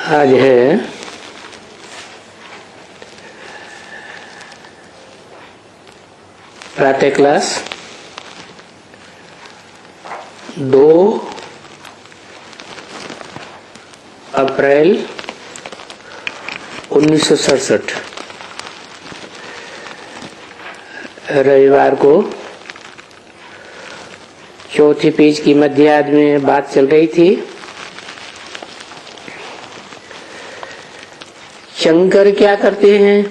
आज है प्रातः क्लास 2 अप्रैल 1967 रविवार को चौथी पेज की मध्याह्न में बात चल रही थी। शंकर क्या करते हैं?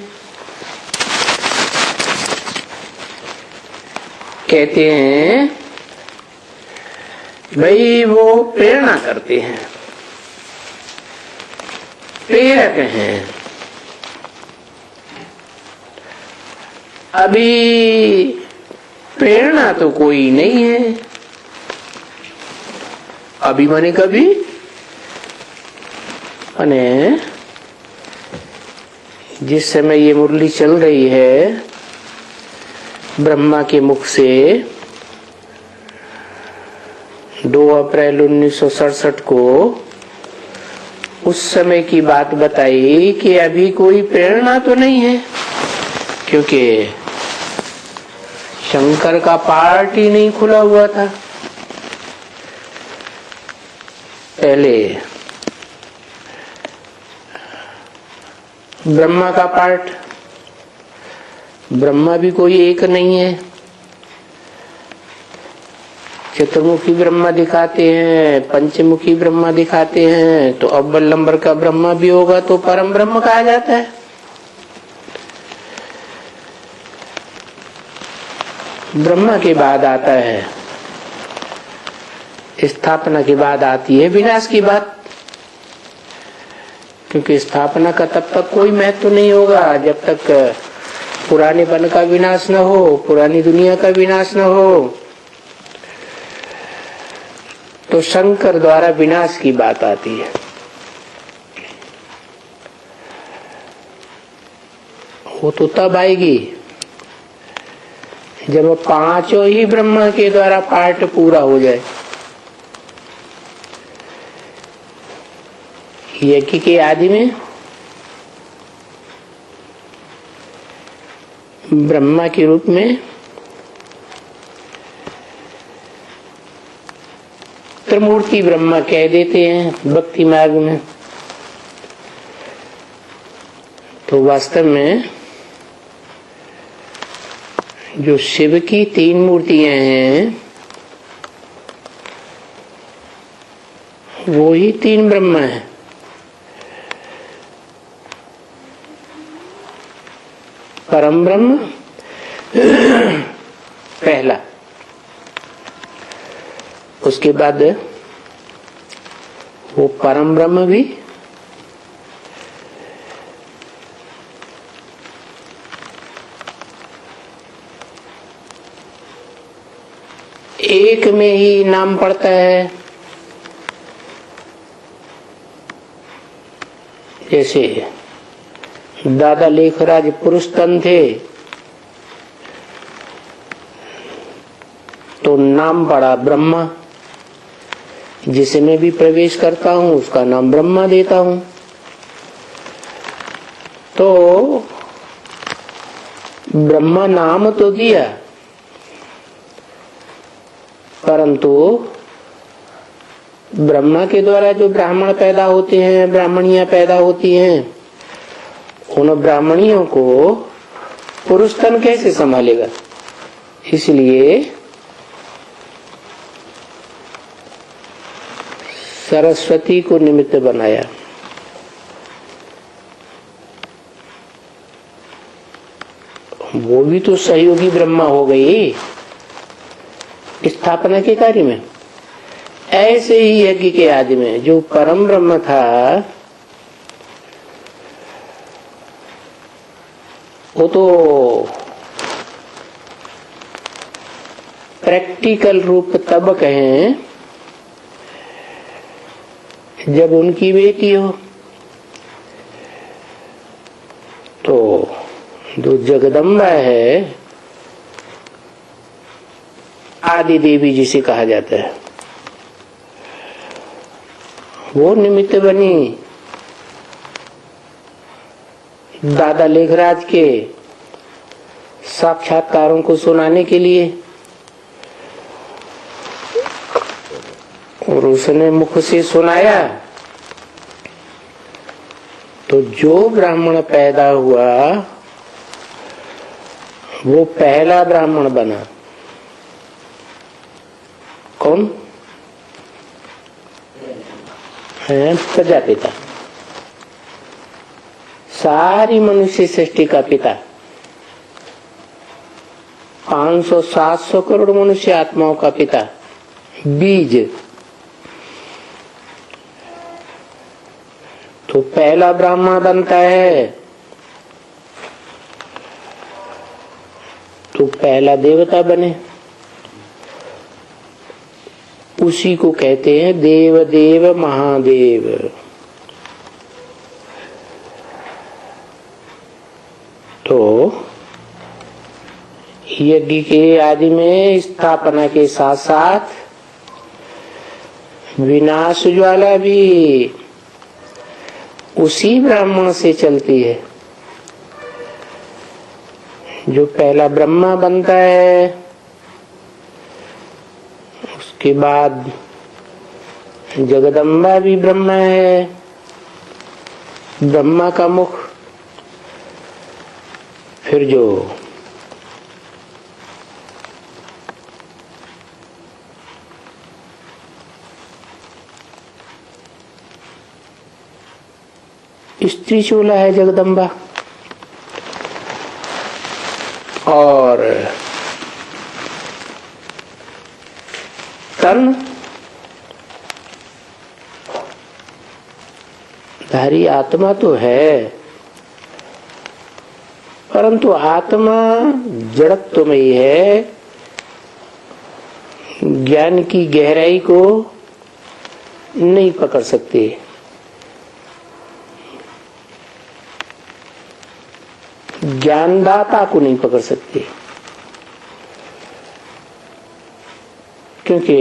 कहते हैं भाई वो प्रेरणा करते हैं, प्रेरक हैं। अभी प्रेरणा तो कोई नहीं है। अभी माने कभी माने जिस समय ये मुरली चल रही है ब्रह्मा के मुख से 2 अप्रैल 1967 को उस समय की बात बताई कि अभी कोई प्रेरणा तो नहीं है, क्योंकि शंकर का पार्ट ही नहीं खुला हुआ था। पहले ब्रह्मा का पार्ट, ब्रह्मा भी कोई एक नहीं है। चतुर्मुखी ब्रह्मा दिखाते हैं, पंचमुखी ब्रह्मा दिखाते हैं, तो अव्वल नंबर का ब्रह्मा भी होगा तो परम ब्रह्म कहा जाता है। ब्रह्मा के बाद आता है, स्थापना के बाद आती है विनाश की बात, क्योंकि स्थापना का तब तक कोई महत्व नहीं होगा जब तक पुरानेपन का विनाश न हो, पुरानी दुनिया का विनाश न हो। तो शंकर द्वारा विनाश की बात आती है। वो तो तब आएगी जब 5 ही ब्रह्मा के द्वारा पार्ट पूरा हो जाए। यज्ञ के आदि में ब्रह्मा के रूप में त्रिमूर्ति ब्रह्मा कह देते हैं भक्ति मार्ग में। तो वास्तव में जो शिव की 3 मूर्तियां हैं वो ही 3 ब्रह्मा है। परम ब्रह्म पहला, उसके बाद वो परम ब्रह्म भी, एक में ही नाम पड़ता है। जैसे दादा लेखराज पुरुष तन थे तो नाम पड़ा ब्रह्मा। जिसमें भी प्रवेश करता हूं उसका नाम ब्रह्मा देता हूं। तो ब्रह्मा नाम तो दिया, परंतु ब्रह्मा के द्वारा जो ब्राह्मण पैदा होते हैं, ब्राह्मणियां पैदा होती हैं, उन ब्राह्मणियों को पुरुष तन कैसे संभालेगा? इसलिए सरस्वती को निमित्त बनाया। वो भी तो सहयोगी ब्रह्मा हो गई स्थापना के कार्य में। ऐसे ही यज्ञ के आदि में जो परम ब्रह्म था वो तो प्रैक्टिकल रूप तब कहें जब उनकी बेटी हो। तो जो जगदम्बा है, आदि देवी जिसे कहा जाता है, वो निमित्त बनी दादा लेखराज के साक्षात्कारों को सुनाने के लिए, और उसने मुख से सुनाया तो जो ब्राह्मण पैदा हुआ वो पहला ब्राह्मण बना। कौन है? प्रजापिता, सारी मनुष्य सृष्टि का पिता। 500-700 करोड़ मनुष्य आत्माओं का पिता, बीज। तो पहला ब्राह्मण बनता है तो पहला देवता बने। उसी को कहते हैं देव देव महादेव। तो यज्ञ के आदि में स्थापना के साथ साथ विनाश ज्वाला भी उसी ब्राह्मण से चलती है। जो पहला ब्रह्मा बनता है, उसके बाद जगदम्बा भी ब्रह्मा है, ब्रह्मा का मुख। फिर जो स्त्री चूला है जगदम्बा, और तन धारी आत्मा तो है, परंतु आत्मा जड़त्व में ही है। ज्ञान की गहराई को नहीं पकड़ सकती, ज्ञानदाता को नहीं पकड़ सकती, क्योंकि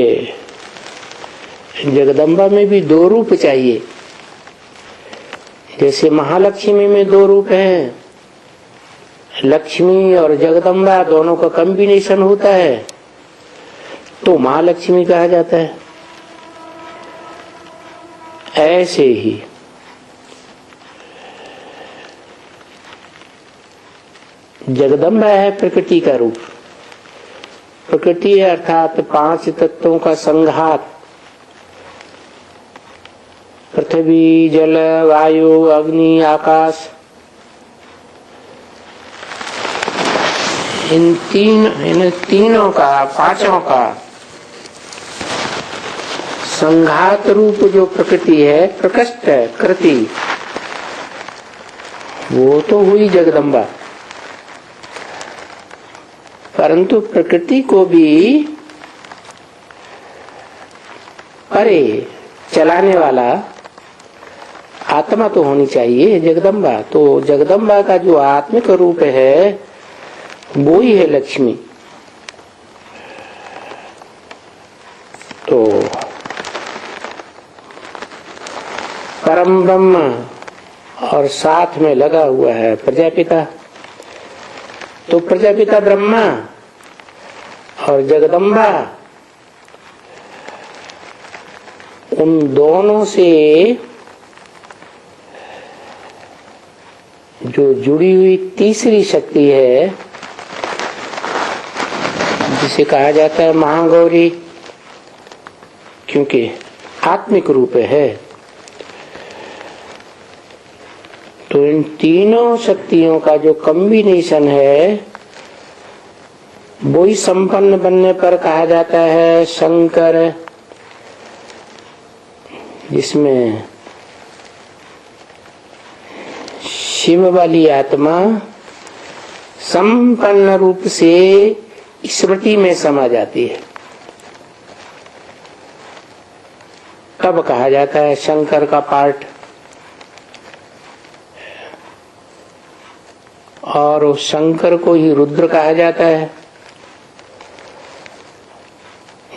जगदम्बा में भी दो रूप चाहिए। जैसे महालक्ष्मी में दो रूप हैं, लक्ष्मी और जगदम्बा दोनों का कॉम्बिनेशन होता है तो महालक्ष्मी कहा जाता है। ऐसे ही जगदम्बा है प्रकृति का रूप। प्रकृति अर्थात 5 तत्वों का संघात, पृथ्वी जल वायु अग्नि आकाश। इन तीनों का, 5 का संघात रूप जो प्रकृति है, प्रकृष्ट कृति, वो तो हुई जगदम्बा। परंतु प्रकृति को भी परे चलाने वाला आत्मा तो होनी चाहिए जगदम्बा। तो जगदम्बा का जो आत्मिक रूप है वो ही है लक्ष्मी। तो परम ब्रह्म और साथ में लगा हुआ है प्रजापिता। तो प्रजापिता ब्रह्मा और जगदम्बा, उन दोनों से जो जुड़ी हुई तीसरी शक्ति है, जिसे कहा जाता है महागौरी, क्योंकि आत्मिक रूप है। तो इन तीनों शक्तियों का जो कॉम्बिनेशन है वो ही संपन्न बनने पर कहा जाता है शंकर, जिसमें शिव वाली आत्मा संपन्न रूप से स्मृति में समा जाती है। तब कहा जाता है शंकर का पार्ट। और उस शंकर को ही रुद्र कहा जाता है,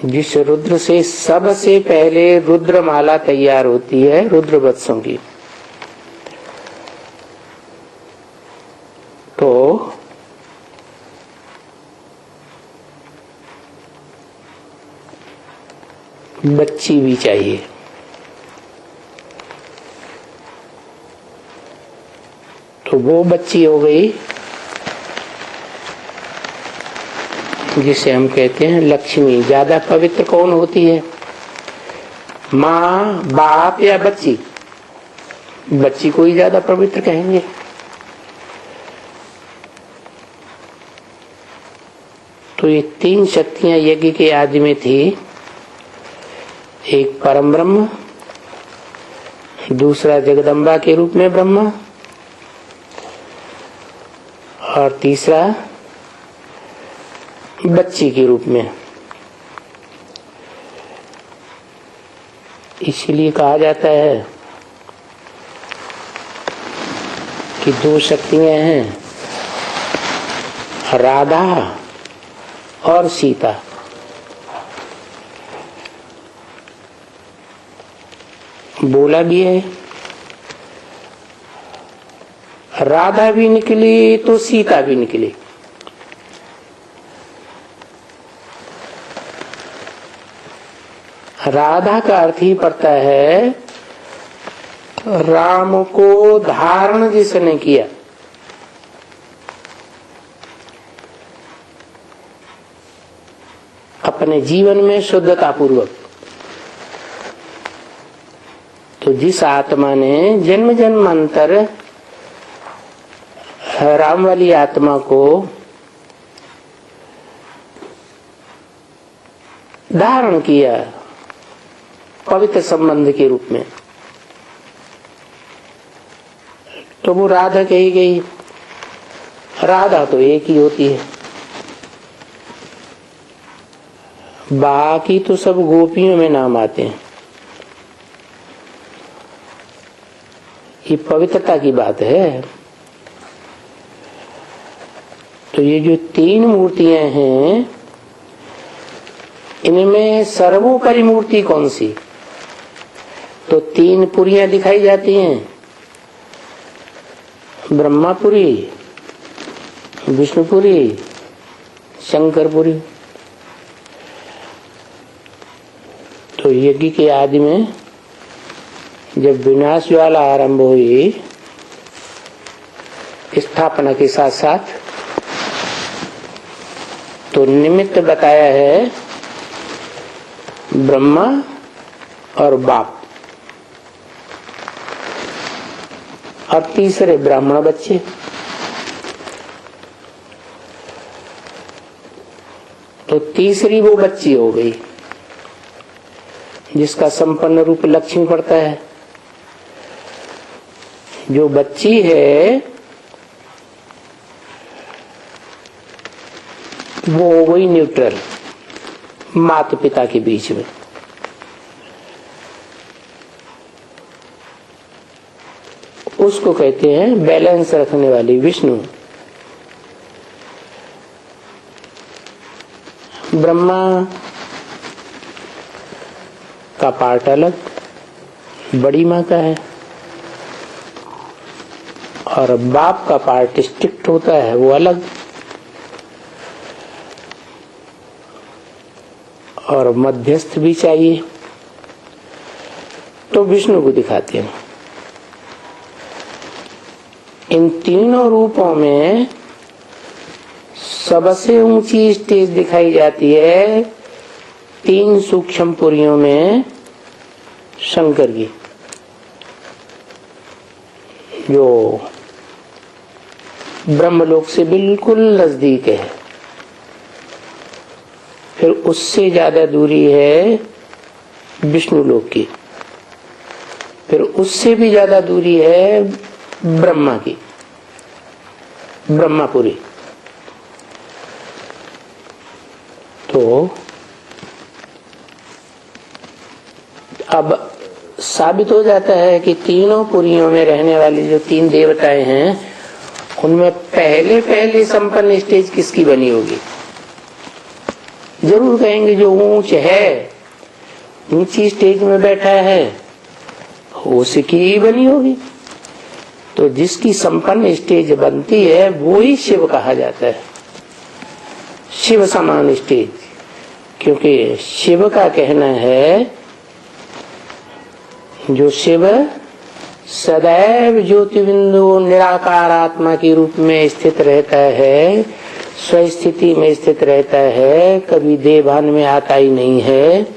जिस रुद्र से सबसे पहले रुद्रमाला तैयार होती है रुद्र वत्सों की। बच्ची भी चाहिए। तो वो बच्ची हो गई जिसे हम कहते हैं लक्ष्मी। ज्यादा पवित्र कौन होती है, माँ, बाप या बच्ची? बच्ची को ही ज्यादा पवित्र कहेंगे। तो ये तीन शक्तियां यज्ञ के आदि में थी। एक परम ब्रह्म, दूसरा जगदम्बा के रूप में ब्रह्मा, और तीसरा बच्ची के रूप में। इसलिए कहा जाता है कि दो शक्तियां हैं, राधा और सीता। बोला भी है, राधा भी निकली तो सीता भी निकली। राधा का अर्थ ही पड़ता है राम को धारण जिसने किया। अपने जीवन में शुद्धता पूर्वक। तो जिस आत्मा ने जन्म जन्मांतर राम वाली आत्मा को धारण किया पवित्र संबंध के रूप में, तो वो राधा कही गई। राधा तो एक ही होती है, बाकी तो सब गोपियों में नाम आते हैं। ये पवित्रता की बात है। तो ये जो तीन मूर्तियां हैं, इनमें सर्वोपरि मूर्ति कौन सी? तो तीन पुरियां दिखाई जाती हैं, ब्रह्मापुरी, विष्णुपुरी, शंकरपुरी। तो यज्ञ के आदि में जब विनाश ज्वाला आरंभ हुई, स्थापना के साथ साथ, तो निमित्त बताया है ब्रह्मा और बाप, और तीसरे ब्राह्मण बच्चे। तो तीसरी वो बच्ची हो गई जिसका संपन्न रूप लक्ष्मी पड़ता है। जो बच्ची है वो हो गई न्यूट्रल, माता पिता के बीच में। उसको कहते हैं बैलेंस रखने वाली विष्णु। ब्रह्मा का पार्ट अलग, बड़ी माँ का है, और बाप का पार्ट स्ट्रिक्ट होता है, वो अलग। और मध्यस्थ भी चाहिए, तो विष्णु को दिखाते हैं। इन तीनों रूपों में सबसे ऊंची स्टेज दिखाई जाती है तीन सूक्ष्म पुरियों में शंकर की, जो ब्रह्मलोक से बिल्कुल नजदीक है। फिर उससे ज्यादा दूरी है विष्णु लोक की, फिर उससे भी ज्यादा दूरी है ब्रह्मा की, ब्रह्मापुरी। तो अब साबित हो जाता है कि तीनों पुरियों में रहने वाली जो तीन देवताएं हैं, उनमें पहले पहले संपन्न स्टेज किसकी बनी होगी? जरूर कहेंगे जो ऊंच है, ऊंची स्टेज में बैठा है, उसकी ही बनी होगी। तो जिसकी संपन्न स्टेज बनती है वो ही शिव कहा जाता है। शिव समान स्टेज, क्योंकि शिव का कहना है जो शिव सदैव ज्योतिबिंदु निराकार आत्मा के रूप में स्थित रहता है, स्वस्थिति में स्थित रहता है, कभी देहभान में आता ही नहीं है,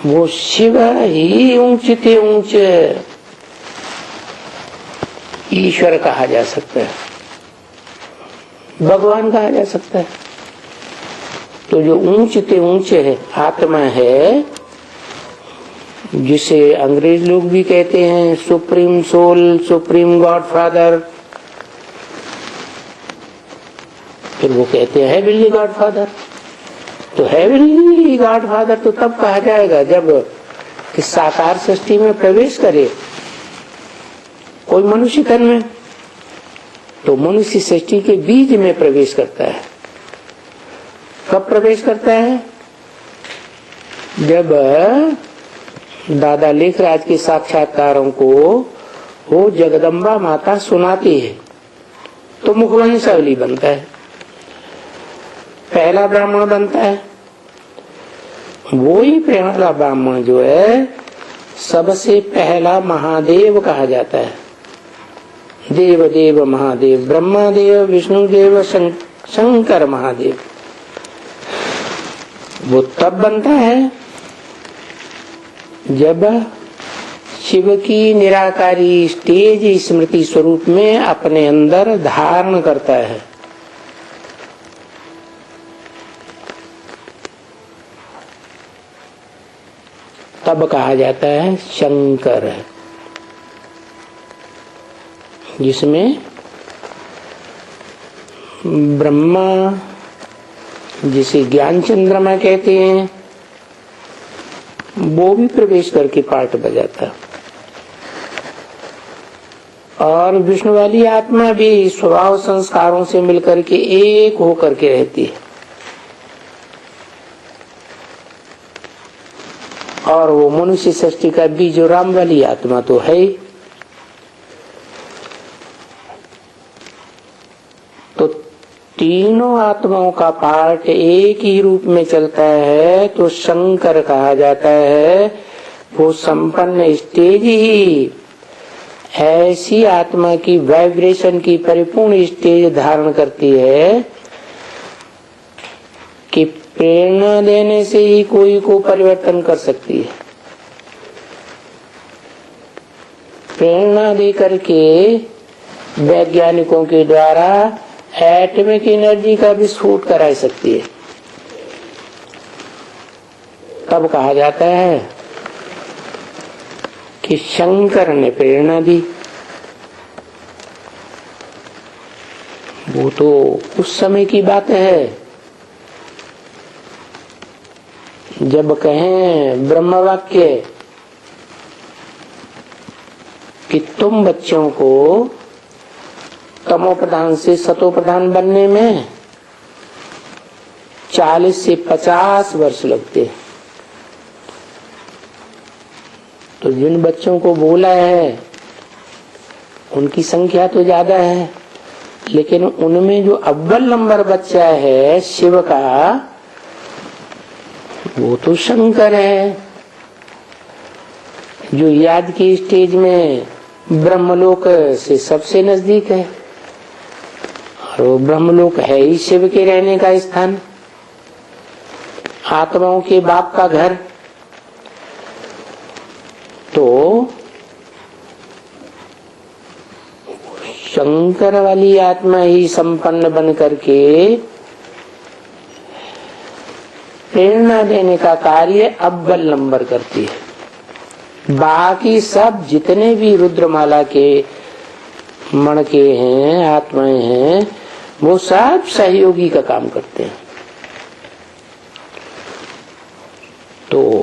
वो शिव ही ऊंचते ऊंच ईश्वर कहा जा सकता है, भगवान कहा जा सकता है। तो जो ऊंचते ऊंचे आत्मा है, जिसे अंग्रेज लोग भी कहते हैं supreme soul, supreme God father, फिर वो कहते हैं हेवनली गॉड फादर। तो हेवनली गॉड फादर तो तब कहा जाएगा जब कि साकार सृष्टि में प्रवेश करे कोई मनुष्य तन में, तो मनुष्य सृष्टि के बीज में प्रवेश करता है। कब प्रवेश करता है? जब दादा लेखराज के साक्षात्कारों को वो जगदम्बा माता सुनाती है तो मुखवंशावली बनता है, पहला ब्राह्मण बनता है। वो ही पहला ब्राह्मण जो है सबसे पहला महादेव कहा जाता है। देव देव महादेव, ब्रह्मा देव, विष्णु देव, शंकर महादेव। वो तब बनता है जब शिव की निराकारी स्टेज स्मृति स्वरूप में अपने अंदर धारण करता है। तब कहा जाता है शंकर है, जिसमें ब्रह्मा, जिसे ज्ञान चंद्रमा कहते हैं, वो भी प्रवेश करके पाठ बजाता, और विष्णु वाली आत्मा भी स्वभाव संस्कारों से मिलकर के एक होकर के रहती है। और वो मनुष्य सृष्टि का बीज राम वाली आत्मा तो है। तो तीनों आत्माओं का पाठ एक ही रूप में चलता है तो शंकर कहा जाता है। वो संपन्न स्टेज ही ऐसी आत्मा की वाइब्रेशन की परिपूर्ण स्टेज धारण करती है कि प्रेरणा देने से ही कोई को परिवर्तन कर सकती है। प्रेरणा दे करके वैज्ञानिकों के द्वारा एटॉमिक एनर्जी का विस्फोट करा सकती है। तब कहा जाता है कि शंकर ने प्रेरणा दी। वो तो उस समय की बात है जब कहें ब्रह्म वाक्य कि तुम बच्चों को तमो प्रधान से सतो प्रधान बनने में 40 से 50 वर्ष लगते हैं। तो जिन बच्चों को बोला है उनकी संख्या तो ज्यादा है, लेकिन उनमें जो अव्वल नंबर बच्चा है शिव का, वो तो शंकर है, जो याद की स्टेज में ब्रह्मलोक से सबसे नजदीक है। और वो ब्रह्मलोक है ही शिव के रहने का स्थान, आत्माओं के बाप का घर। तो शंकर वाली आत्मा ही संपन्न बन करके प्रेरणा देने का कार्य अव्वल नंबर करती है। बाकी सब जितने भी रुद्रमाला के मणके हैं, आत्माएं हैं, वो सब सहयोगी का काम करते हैं। तो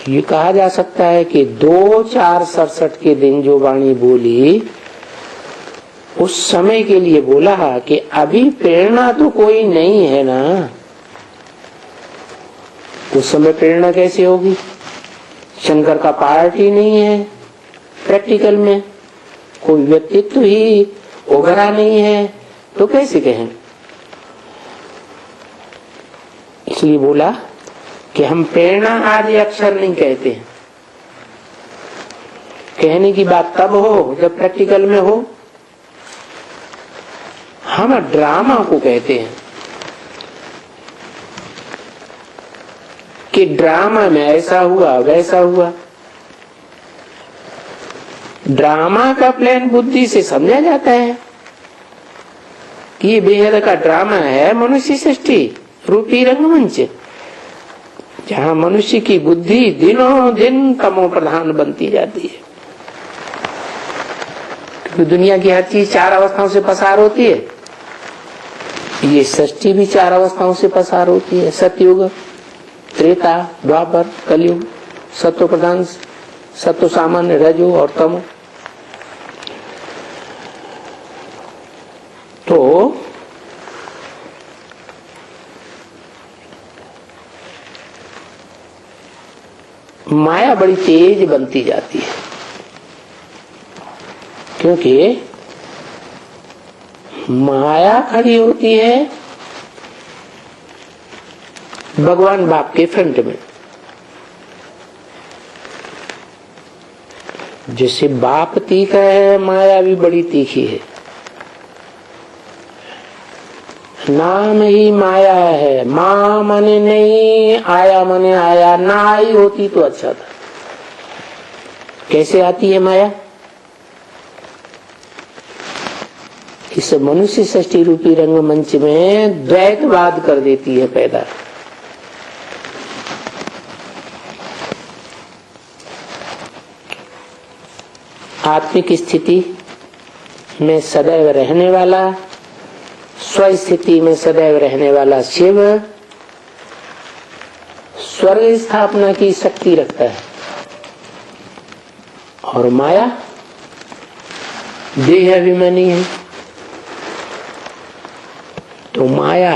ये कहा जा सकता है कि 2/4/67 के दिन जो वाणी बोली उस समय के लिए बोला कि अभी प्रेरणा तो कोई नहीं है ना। उस समय प्रेरणा कैसे होगी? शंकर का पार्ट ही नहीं है, प्रैक्टिकल में कोई व्यक्तित्व ही उभरा नहीं है, तो कैसे कहें? इसलिए बोला कि हम प्रेरणा आदि अक्षर नहीं कहते हैं। कहने की बात तब हो जब प्रैक्टिकल में हो। हम ड्रामा को कहते हैं कि ड्रामा में ऐसा हुआ वैसा हुआ। ड्रामा का प्लान बुद्धि से समझा जाता है कि ये बेहद का ड्रामा है मनुष्य सृष्टि रूपी रंगमंच, जहां मनुष्य की बुद्धि दिनों दिन तमो प्रधान बनती जाती है। क्योंकि दुनिया की हर चीज 4 अवस्थाओं से पसार होती है, ये सृष्टि भी 4 अवस्थाओं से पसार होती है। सतयुग, त्रेता, द्वापर, कलयुग, सत्व प्रधान, सत्व सामान्य, रजो और तमो। तो माया बड़ी तेज बनती जाती है, क्योंकि माया खड़ी होती है भगवान बाप के फ्रंट में। जैसे बाप तीखा है, माया भी बड़ी तीखी है। नाम ही माया है। माँ माने नहीं, आया माने आया। ना आई होती तो अच्छा था। कैसे आती है माया? इस मनुष्य सृष्टि रूपी रंगमंच में द्वैतवाद कर देती है पैदा। आत्मिक स्थिति में सदैव रहने वाला, स्व स्थिति में सदैव रहने वाला शिव स्वर्ग स्थापना की शक्ति रखता है, और माया देह अभिमानी है। तो माया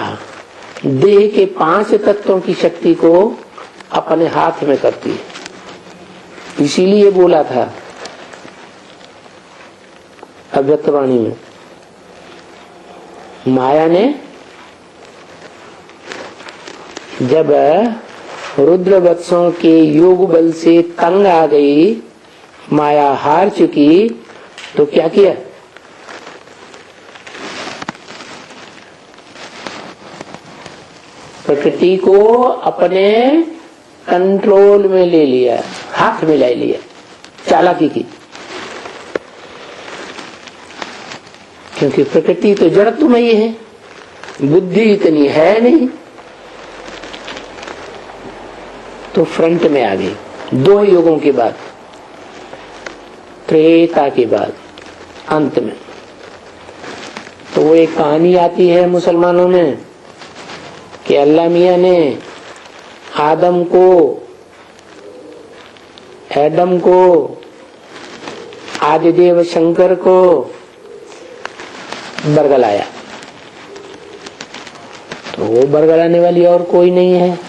देह के 5 तत्वों की शक्ति को अपने हाथ में करती है। इसीलिए बोला था अव्यक्तवाणी में, माया ने जब रुद्र वत्सों के योग बल से तंग आ गई, माया हार चुकी, तो क्या किया? प्रकृति को अपने कंट्रोल में ले लिया, हाथ में ले लिया, चालाकी की। क्योंकि प्रकृति तो जड़त्वमयी है, बुद्धि इतनी है नहीं, तो फ्रंट में आ गई। 2 युगों के बाद, त्रेता के बाद, अंत में। तो वो एक कहानी आती है मुसलमानों में कि अल्लाह मियां ने एडम को, आदिदेव शंकर को बरगलाया। तो वो बरगलाने वाली और कोई नहीं है,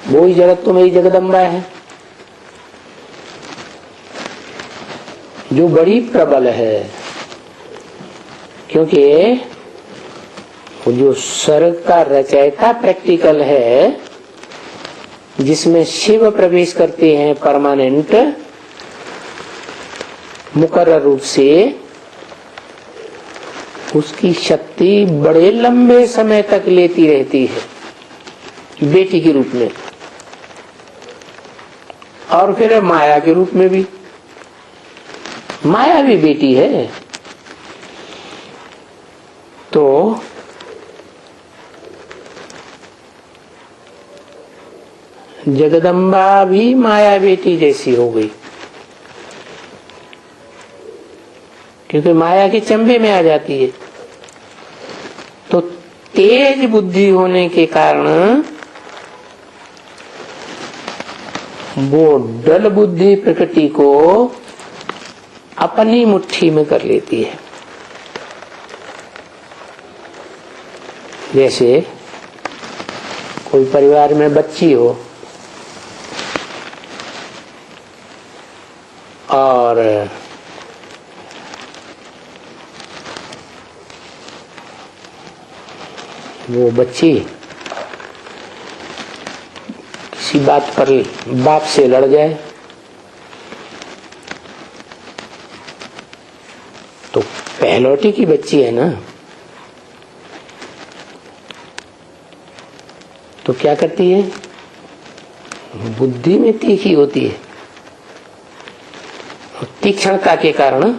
वो ही जगतमयी जगदम्बा है, जो बड़ी प्रबल है। क्योंकि वो जो स्वर्ग का रचयिता प्रैक्टिकल है, जिसमें शिव प्रवेश करते हैं परमानेंट मुकर्रर रूप से, उसकी शक्ति बड़े लंबे समय तक लेती रहती है बेटी के रूप में, और फिर माया के रूप में भी। माया भी बेटी है। तो जगदम्बा भी माया बेटी जैसी हो गई, क्योंकि माया के चंबे में आ जाती है। तो तेज बुद्धि होने के कारण वो डल बुद्धि प्रकृति को अपनी मुट्ठी में कर लेती है। जैसे कोई परिवार में बच्ची हो और वो बच्ची किसी बात पर बाप से लड़ जाए तो पहलौठी की बच्ची है ना, तो क्या करती है, बुद्धि में तीखी होती है, तीक्ष्णता के कारण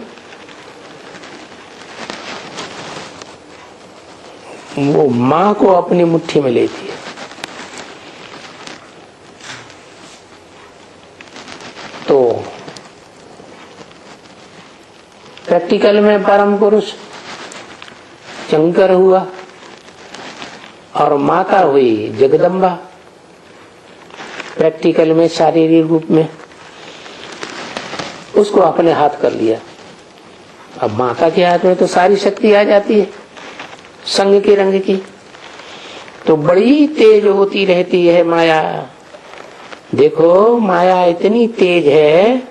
वो मां को अपनी मुट्ठी में लेती है। तो प्रैक्टिकल में परम पुरुष शंकर हुआ और माता हुई जगदम्बा, प्रैक्टिकल में शारीरिक रूप में उसको अपने हाथ कर लिया। अब माता के हाथ में तो सारी शक्ति आ जाती है संग के रंग की, तो बड़ी तेज होती रहती है माया। देखो माया इतनी तेज है,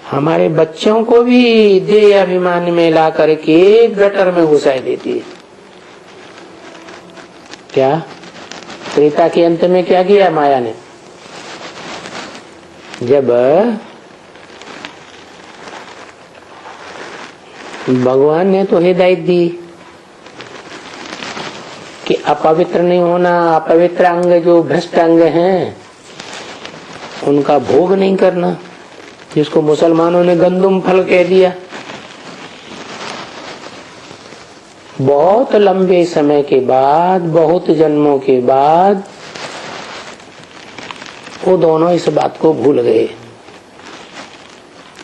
हमारे बच्चों को भी देह अभिमान में ला करके गटर में घुसाई देती है। क्या त्रेता के अंत में क्या किया माया ने, जब भगवान ने तो हिदायत दी कि अपवित्र नहीं होना, अपवित्र अंग जो भ्रष्ट अंग हैं उनका भोग नहीं करना, जिसको मुसलमानों ने गंदुम फल कह दिया। बहुत लंबे समय के बाद, बहुत जन्मों के बाद वो दोनों इस बात को भूल गए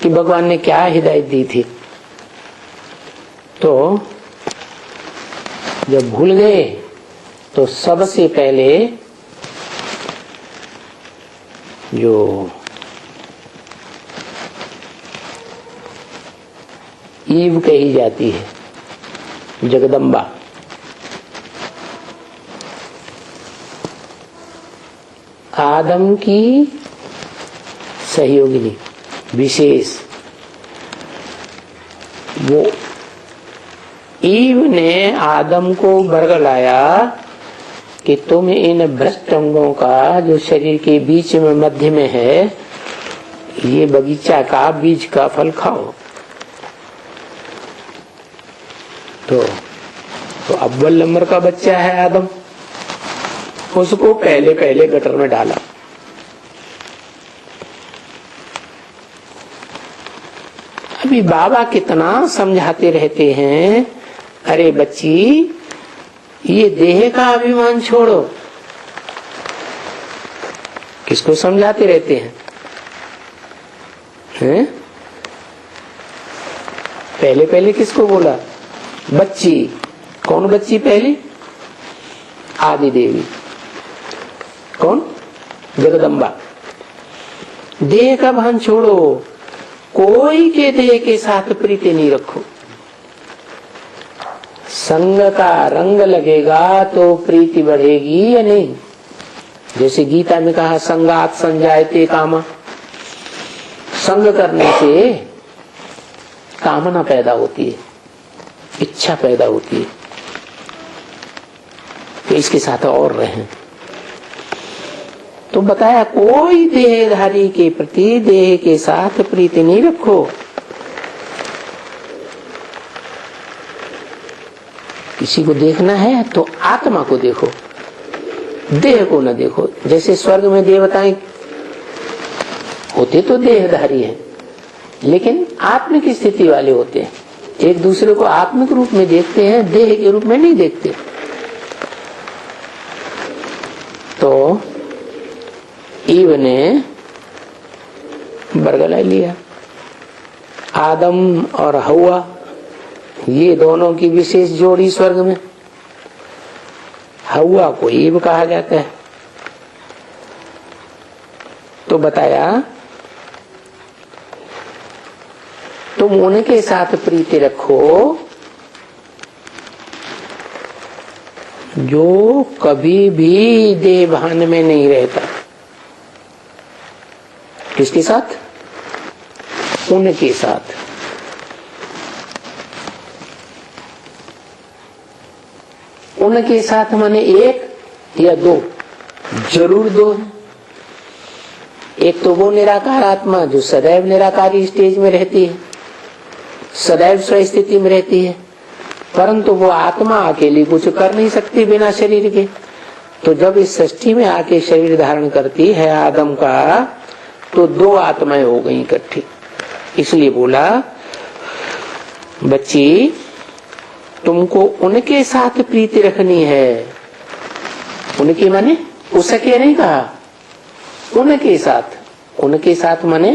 कि भगवान ने क्या हिदायत दी थी। तो जब भूल गए तो सबसे पहले जो ईव कही जाती है, जगदम्बा, आदम की सहयोगिनी विशेष, वो ईव ने आदम को बरगलाया कि तुम इन भ्रष्ट अंगों का जो शरीर के बीच में मध्य में है, ये बगीचा का बीज का फल खाओ। तो अव्वल नंबर का बच्चा है आदम, उसको पहले पहले गटर में डाला। अभी बाबा कितना समझाते रहते हैं, अरे बच्ची ये देह का अभिमान छोड़ो। किसको समझाते रहते हैं? पहले पहले किसको बोला? बच्ची। कौन बच्ची पहली? आदि देवी। कौन? जगदम्बा। देह का भान छोड़ो, कोई के देह के साथ प्रीति नहीं रखो। संग का रंग लगेगा तो प्रीति बढ़ेगी या नहीं? जैसे गीता में कहा, संगात संजायते कामा, संग करने से कामना पैदा होती है, इच्छा पैदा होती है, तो इसके साथ और रहें। तो बताया कोई देहधारी के प्रति देह के साथ प्रीति नहीं रखो। किसी को देखना है तो आत्मा को देखो, देह को न देखो। जैसे स्वर्ग में देवताएं होते तो देहधारी हैं, लेकिन आत्मिक स्थिति वाले होते हैं, एक दूसरे को आत्मिक रूप में देखते हैं, देह के रूप में नहीं देखते। तो ईव ने बरगला लिया। आदम और हवा, ये दोनों की विशेष जोड़ी स्वर्ग में। हवा को ईव कहा जाता है। तो बताया तुम उनके साथ प्रीति रखो जो कभी भी देह भान में नहीं रहता। किसके साथ? उनके साथ। उनके साथ माने एक या दो, जरूर दो, एक तो वो निराकार आत्मा जो सदैव निराकारी स्टेज में रहती है, सदैव स्वस्थिति में रहती है, परंतु वो आत्मा अकेली कुछ कर नहीं सकती बिना शरीर के। तो जब इस सृष्टि में आके शरीर धारण करती है आदम का, तो दो आत्माएं हो गई इकट्ठी। इसलिए बोला, बच्ची तुमको उनके साथ प्रीति रखनी है। उनके माने उसके नहीं कहा, उनके साथ। उनके साथ माने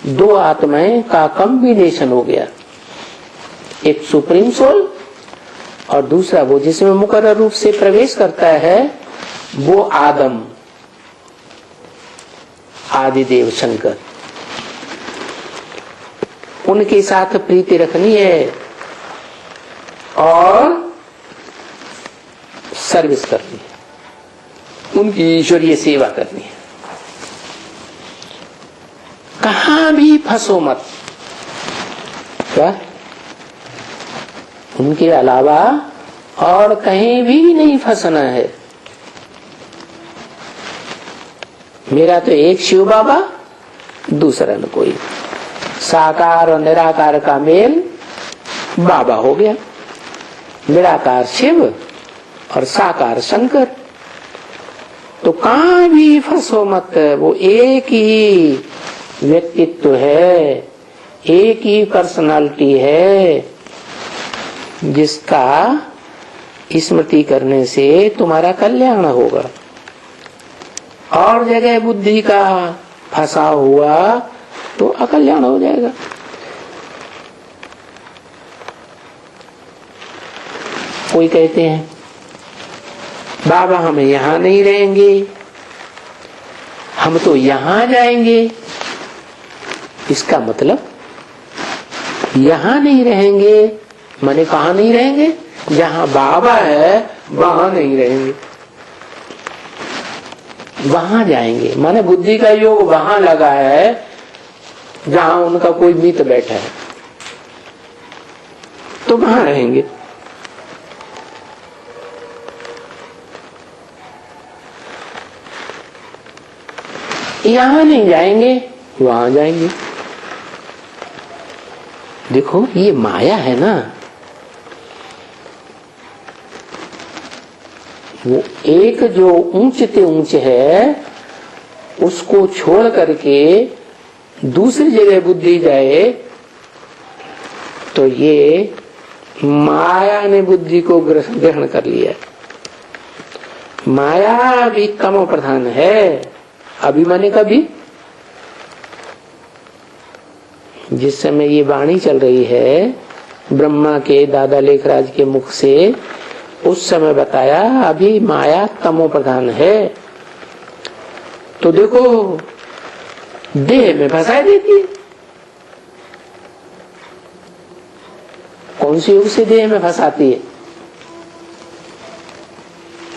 दो आत्माएं का कॉम्बिनेशन हो गया, एक सुप्रीम सोल और दूसरा वो जिसमें मुकर्रर रूप से प्रवेश करता है वो आदम, आदिदेव शंकर। उनके साथ प्रीति रखनी है और सर्विस करनी है, उनकी ईश्वरीय सेवा करनी है। कहां भी फंसो मत, क्या उनके अलावा और कहीं भी नहीं फंसना है। मेरा तो एक शिव बाबा, दूसरा न कोई। साकार और निराकार का मेल बाबा हो गया, निराकार शिव और साकार शंकर। तो कहां भी फंसो मत, वो एक ही व्यक्तित्व है, एक ही पर्सनालिटी है, जिसका स्मृति करने से तुम्हारा कल्याण होगा। और जगह बुद्धि का फंसा हुआ तो अकल्याण हो जाएगा। कोई कहते हैं बाबा हम यहां नहीं रहेंगे, हम तो यहां जाएंगे। इसका मतलब यहां नहीं रहेंगे माने कहां नहीं रहेंगे? जहां बाबा है वहां नहीं रहेंगे, वहां जाएंगे। माने बुद्धि का योग वहां लगा है जहां उनका कोई मित्र बैठा है, तो वहां रहेंगे। यहां नहीं जाएंगे, वहां जाएंगे। देखो ये माया है ना, वो एक जो ऊंच से ऊंच है उसको छोड़ करके दूसरी जगह बुद्धि जाए, तो ये माया ने बुद्धि को ग्रहण कर लिया। माया भी तमो प्रधान है। अभिमानी कभी जिस समय ये वाणी चल रही है ब्रह्मा के दादा लेखराज के मुख से, उस समय बताया अभी माया तमो प्रधान है। तो देखो देह में फंसा देती है। कौन सी युग से देह में फंसाती है?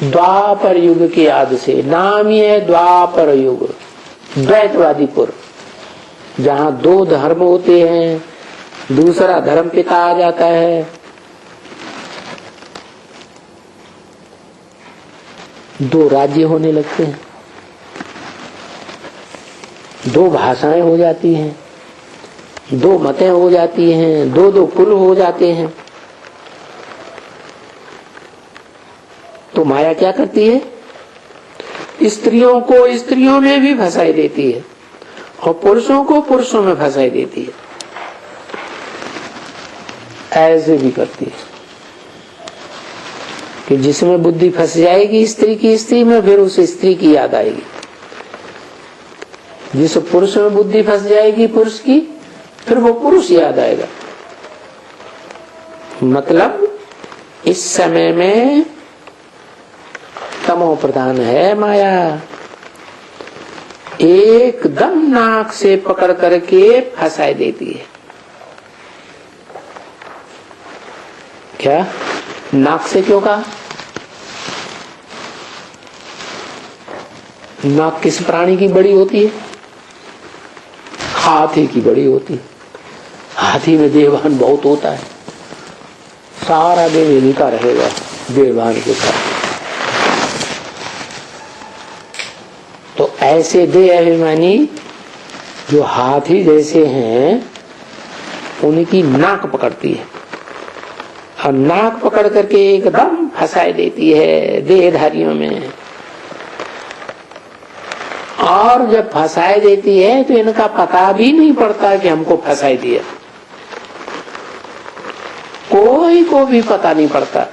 द्वापर युग के आदि से। नाम ही है द्वापर युग, द्वैतवादीपुर, जहां दो धर्म होते हैं, दूसरा धर्म पिता आ जाता है। दो राज्य होने लगते हैं, दो भाषाएं हो जाती हैं, दो मतें हो जाती हैं, दो दो कुल हो जाते हैं। तो माया क्या करती है? स्त्रियों को स्त्रियों में भी फंसाई देती है और पुरुषों को पुरुषों में फंसाई देती है। ऐसे भी करती है कि जिसमें बुद्धि फंस जाएगी स्त्री की स्त्री में, फिर उस स्त्री की याद आएगी। जिस पुरुष में बुद्धि फंस जाएगी पुरुष की, फिर वो पुरुष याद आएगा। मतलब इस समय में तमो प्रधान है माया। एकदम नाक से पकड़ करके फंसाई देती है। क्या नाक से क्यों कहा? नाक किस प्राणी की बड़ी होती है? हाथी की बड़ी होती है। हाथी में देहभान बहुत होता है, सारा दिन हिलता रहेगा देहभान के साथ। तो ऐसे देह अभिमानी जो हाथी जैसे हैं उनकी नाक पकड़ती है और नाक पकड़ करके एकदम फंसाए देती है देहधारियों में। और जब फंसाए देती है तो इनका पता भी नहीं पड़ता कि हमको फंसाए दिया, कोई को भी पता नहीं पड़ता।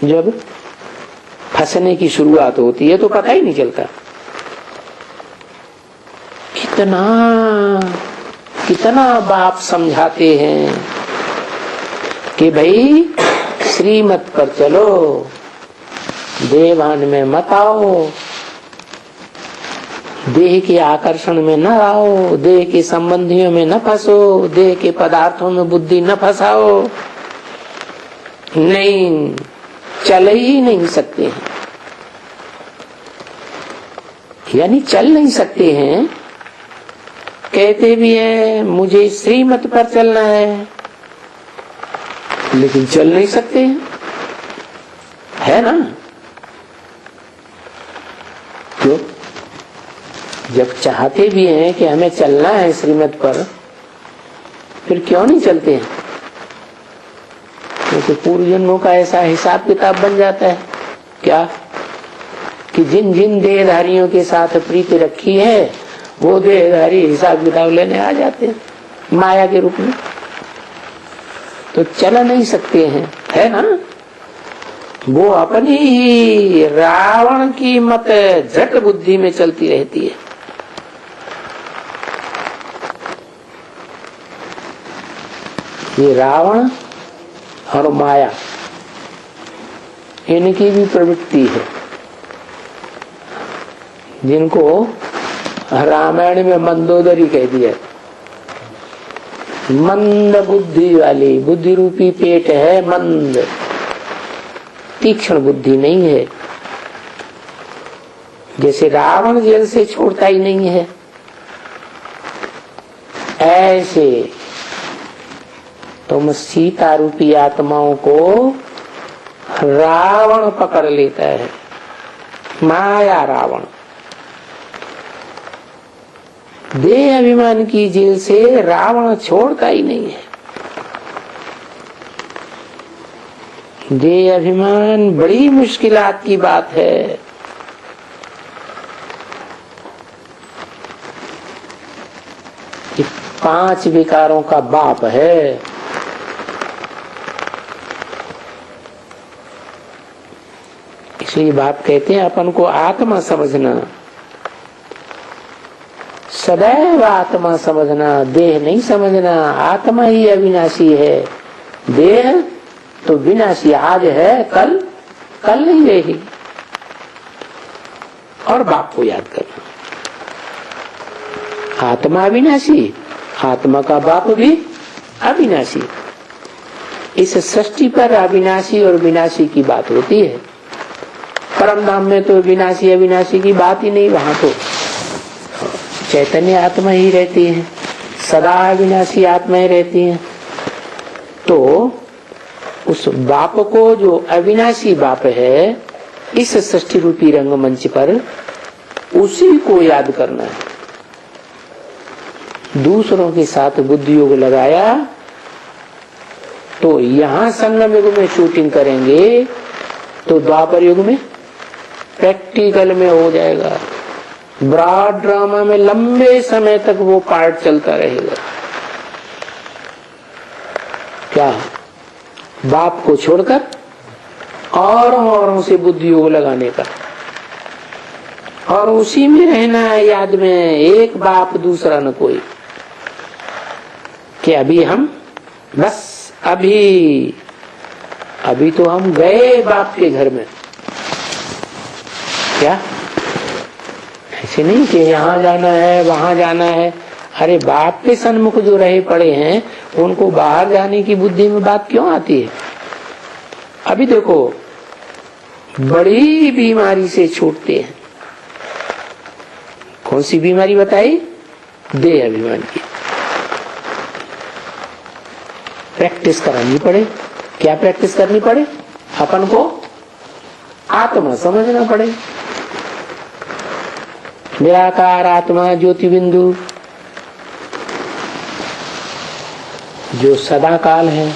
जब फंसने की शुरुआत होती है तो पता ही नहीं चलता। कितना बाप समझाते हैं कि भाई श्रीमत पर चलो, देवान में मत आओ, देह के आकर्षण में न आओ, देह के संबंधियों में न फंसो, देह के पदार्थों में बुद्धि न फंसाओ। नहीं, चल ही नहीं सकते हैं, यानी चल नहीं सकते हैं। कहते भी हैं मुझे श्रीमत पर चलना है, लेकिन चल नहीं सकते हैं, है ना? क्यों? जब चाहते भी हैं कि हमें चलना है श्रीमत पर, फिर क्यों नहीं चलते हैं? क्योंकि पूर्व जन्मों का ऐसा हिसाब किताब बन जाता है क्या कि जिन जिन देहधारियों के साथ प्रीति रखी है वो देहधारी हिसाब किताब लेने आ जाते हैं माया के रूप में, तो चल नहीं सकते हैं, है ना? वो अपनी ही रावण की मत झट बुद्धि में चलती रहती है। ये रावण और माया, इनकी भी प्रवृत्ति है, जिनको रामायण में मंदोदरी कह दिया। मंद बुद्धि वाली, बुद्धि रूपी पेट है मंद, तीक्ष्ण बुद्धि नहीं है। जैसे रावण जेल से छोड़ता ही नहीं है, ऐसे तुम सीता रूपी आत्माओं को रावण पकड़ लेता है, माया रावण। देह अभिमान की जेल से रावण छोड़ता ही नहीं है। देह अभिमान बड़ी मुश्किलात की बात है। ये 5 विकारों का बाप है। इसलिए बाप कहते हैं अपन को आत्मा समझना, सदैव आत्मा समझना, देह नहीं समझना। आत्मा ही अविनाशी है, देह तो विनाशी, आज है कल नहीं रहेगी। और बाप को याद करना, आत्मा अविनाशी, आत्मा का बाप भी अविनाशी। इस सृष्टि पर अविनाशी और विनाशी की बात होती है। परम धाम में तो विनाशी अविनाशी की बात ही नहीं, वहां तो चैतन्य आत्मा ही रहती है, सदा अविनाशी आत्माएं रहती हैं। तो उस बाप को, जो अविनाशी बाप है, इस सृष्टि रूपी रंगमंच पर उसी को याद करना है। दूसरों के साथ बुद्धि योग लगाया तो यहाँ संगम युग में शूटिंग करेंगे तो द्वापर युग में प्रैक्टिकल में हो जाएगा। ब्रॉड ड्रामा में लंबे समय तक वो पार्ट चलता रहेगा। क्या? बाप को छोड़कर औरों से बुद्धि योग लगाने का, और उसी में रहना है याद में, एक बाप दूसरा न कोई। कि अभी हम बस अभी तो हम गए बाप के घर में। क्या? ऐसे नहीं कि यहाँ जाना है वहां जाना है। अरे बाप के सन्मुख जो रहे पड़े हैं उनको बाहर जाने की बुद्धि में बात क्यों आती है? अभी देखो, बड़ी बीमारी से छूटते हैं। कौन सी बीमारी बताई? देह अभिमान की। प्रैक्टिस करानी पड़े। क्या प्रैक्टिस करनी पड़े? अपन को आत्मा समझना पड़े। निराकार आत्मा ज्योति बिंदु जो सदा काल है,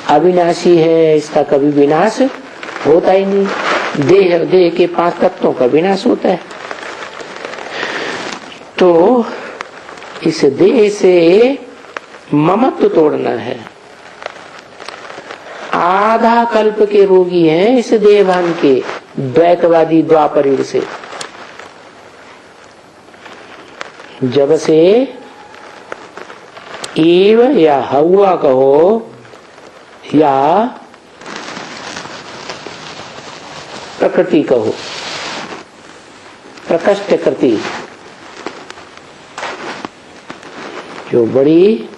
अविनाशी है, इसका कभी विनाश होता ही नहीं। देह के 5 तत्वों का विनाश होता है। तो इस देह से ममत्व तोड़ना है। आधा कल्प के रोगी हैं इस देहभान के, द्वैतवादी द्वापर युग से। जब से ईव या हवा कहो या प्रकृति कहो, प्रकृष्ट कृति, जो बड़ी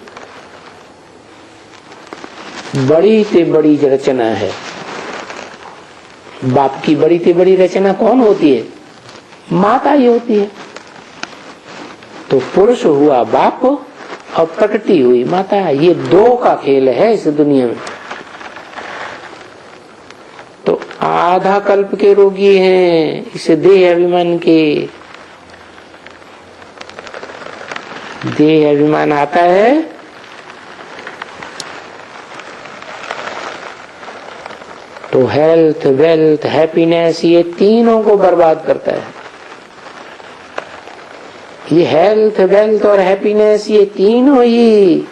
से बड़ी रचना है। बाप की बड़ी से बड़ी रचना कौन होती है? माता ही होती है। तो पुरुष हुआ बाप और प्रकृति हुई माता। ये 2 का खेल है इस दुनिया में। तो आधा कल्प के रोगी हैं इस देह अभिमान के। देह अभिमान आता है तो हेल्थ, वेल्थ, हैप्पीनेस, ये तीनों को बर्बाद करता है। ये हेल्थ, वेल्थ और हैप्पीनेस, ये तीनों ही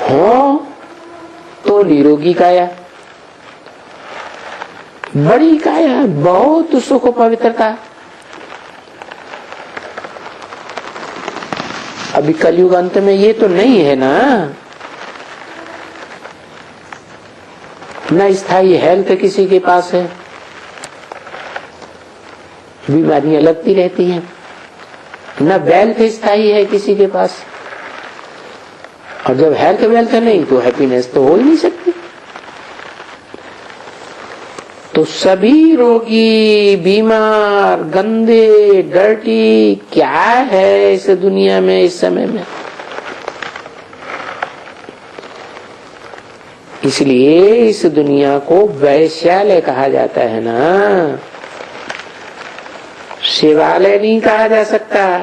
हो तो निरोगी काया, बड़ी काया, बहुत सुख पवित्रता। अभी कलयुग अंत में ये तो नहीं है ना। न स्थायी हेल्थ किसी के पास है, बीमारियां लगती रहती हैं। न वेल्थ स्थायी है किसी के पास, और जब हेल्थ वेल्थ नहीं तो हैप्पीनेस तो हो ही नहीं सकती। तो सभी रोगी, बीमार, गंदे, डर्टी क्या है इस दुनिया में इस समय में। इसलिए इस दुनिया को वैश्यालय कहा जाता है ना, शिवालय नहीं कहा जा सकता।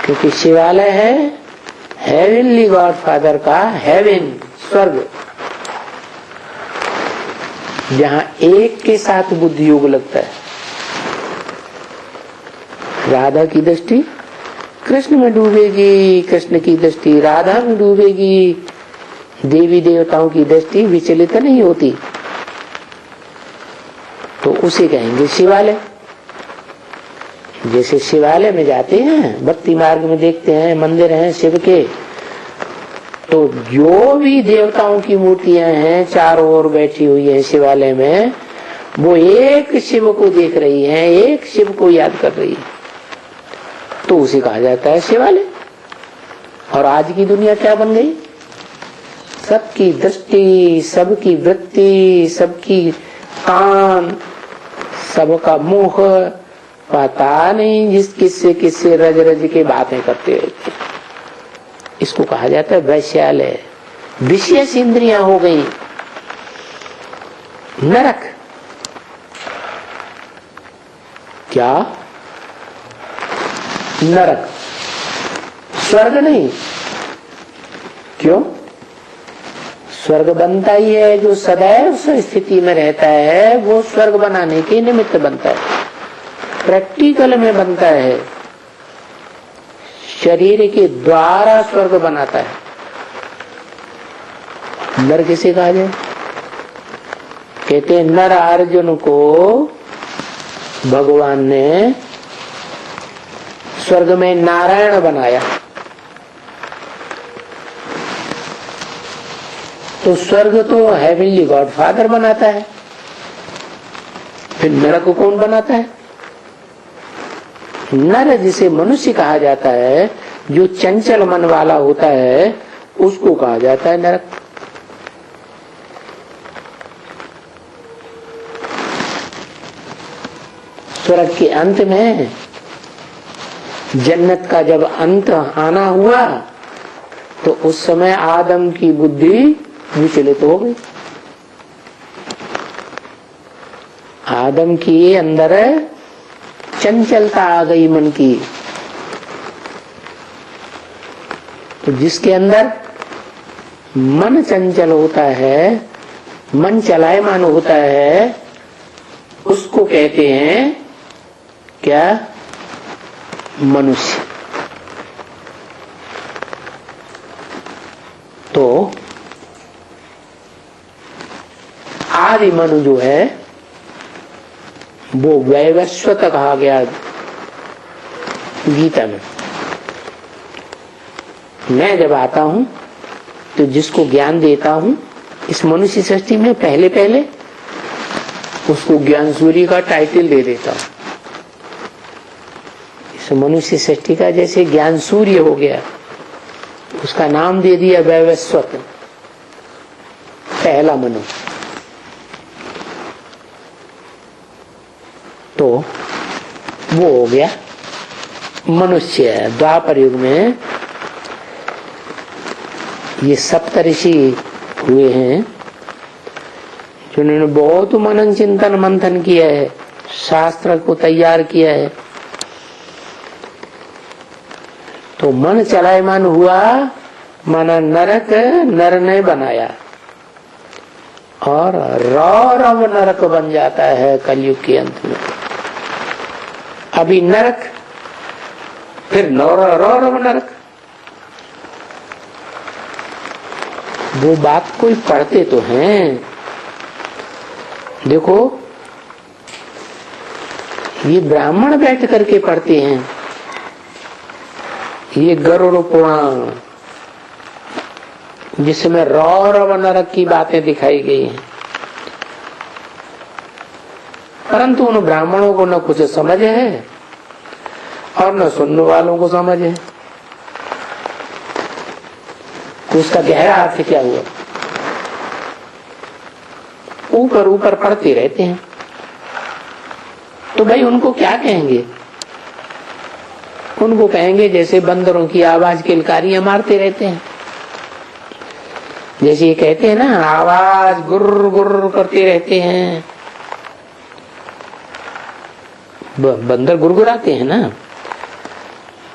क्योंकि शिवालय है हेवनली गॉडफादर का हेवन, स्वर्ग, जहां एक के साथ बुद्धि योग लगता है। राधा की दृष्टि कृष्ण में डूबेगी, कृष्ण की दृष्टि राधा में डूबेगी। देवी देवताओं की दृष्टि विचलित नहीं होती, तो उसे कहेंगे शिवालय। जैसे शिवालय में जाते हैं, भक्ति मार्ग में देखते हैं मंदिर हैं शिव के, तो जो भी देवताओं की मूर्तियां हैं चारों ओर बैठी हुई हैं शिवालय में, वो एक शिव को देख रही हैं, एक शिव को याद कर रही है, तो उसे कहा जाता है शिवालय। और आज की दुनिया क्या बन गई? सबकी दृष्टि, सबकी वृत्ति, सबकी कान, सबका मुख, पता नहीं जिस किससे रज रज के बातें करते रहते। इसको कहा जाता है वैश्यालय। विशेष इंद्रियां हो गई नरक। क्या? नरक, स्वर्ग नहीं। क्यों? स्वर्ग बनता ही है जो सदैव उस स्थिति में रहता है, वो स्वर्ग बनाने के निमित्त बनता है, प्रैक्टिकल में बनता है, शरीर के द्वारा स्वर्ग बनाता है। नर किसे कहा जाए? कहते हैं नर अर्जुन को भगवान ने स्वर्ग में नारायण बनाया। तो स्वर्ग तो हेवनली गॉडफादर बनाता है, फिर नरक को कौन बनाता है? नर जिसे मनुष्य कहा जाता है, जो चंचल मन वाला होता है, उसको कहा जाता है नरक। स्वर्ग के अंत में जन्नत का जब अंत आना हुआ, तो उस समय आदम की बुद्धि विचलित हो गई। आदम के अंदर चंचलता आ गई मन की, तो जिसके अंदर मन चंचल होता है, मन चलायमान होता है, उसको कहते हैं क्या? मनुष्य। तो आदि मनु जो है वो वैवस्वत कहा गया गीता में। मैं जब आता हूं तो जिसको ज्ञान देता हूं इस मनुष्य सृष्टि में, पहले पहले उसको ज्ञान सूर्य का टाइटल दे देता हूं। इस मनुष्य सृष्टि का जैसे ज्ञान सूर्य हो गया, उसका नाम दे दिया वैवस्वत, पहला मनु। तो वो हो गया मनुष्य। द्वापर युग में ये सप्तऋषि हुए हैं जिन्होंने बहुत मनन चिंतन मंथन किया है, शास्त्र को तैयार किया है। तो मन चलायमान हुआ, माना नरक नर ने बनाया, और रौरव नरक बन जाता है कलयुग के अंत में। अभी नरक, फिर रौरव नरक। वो बात कोई पढ़ते तो हैं। देखो ये ब्राह्मण बैठ करके पढ़ते हैं, ये गरुड़ पुराण जिसमें रौरव नरक की बातें दिखाई गई हैं, परंतु उन ब्राह्मणों को न कुछ समझ है और न सुनने वालों को समझ है। उसका गहरा अर्थ क्या हुआ? ऊपर ऊपर पढ़ते रहते हैं। तो भाई उनको क्या कहेंगे? उनको कहेंगे जैसे बंदरों की आवाज किलकारियां मारते रहते हैं, जैसे ये कहते हैं ना, आवाज गुर्र गुर्र करते रहते हैं, बंदर गुरगुराते हैं ना।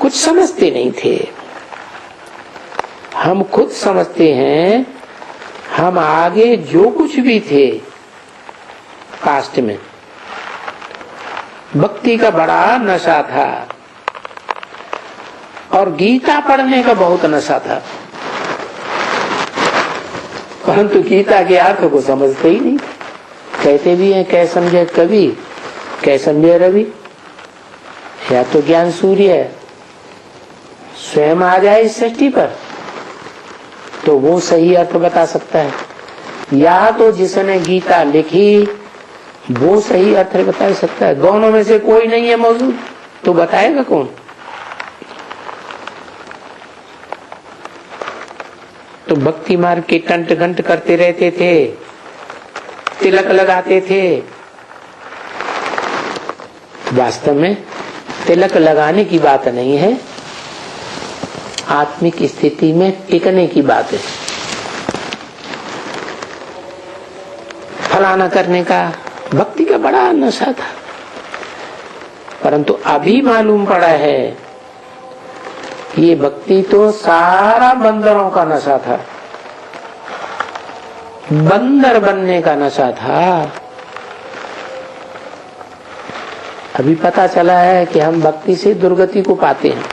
कुछ समझते नहीं थे, हम खुद समझते हैं। हम आगे जो कुछ भी थे कास्ट में, भक्ति का बड़ा नशा था और गीता पढ़ने का बहुत नशा था, परंतु गीता के अर्थ को समझते ही नहीं। कहते भी हैं कै समझे कवि, कै समझे रवि। या तो ज्ञान सूर्य स्वयं आ जाए इस सृष्टि पर तो वो सही अर्थ बता सकता है, या तो जिसने गीता लिखी वो सही अर्थ बता सकता है। दोनों में से कोई नहीं है मौजूद, तो बताएगा कौन? तो भक्ति मार्ग के टंट घंट करते रहते थे, तिलक लगाते थे। वास्तव में तिलक लगाने की बात नहीं है, आत्मिक स्थिति में टिकने की बात है। फलाना करने का भक्ति का बड़ा नशा था, परंतु अभी मालूम पड़ा है ये भक्ति तो सारा बंदरों का नशा था, बंदर बनने का नशा था। अभी पता चला है कि हम भक्ति से दुर्गति को पाते हैं,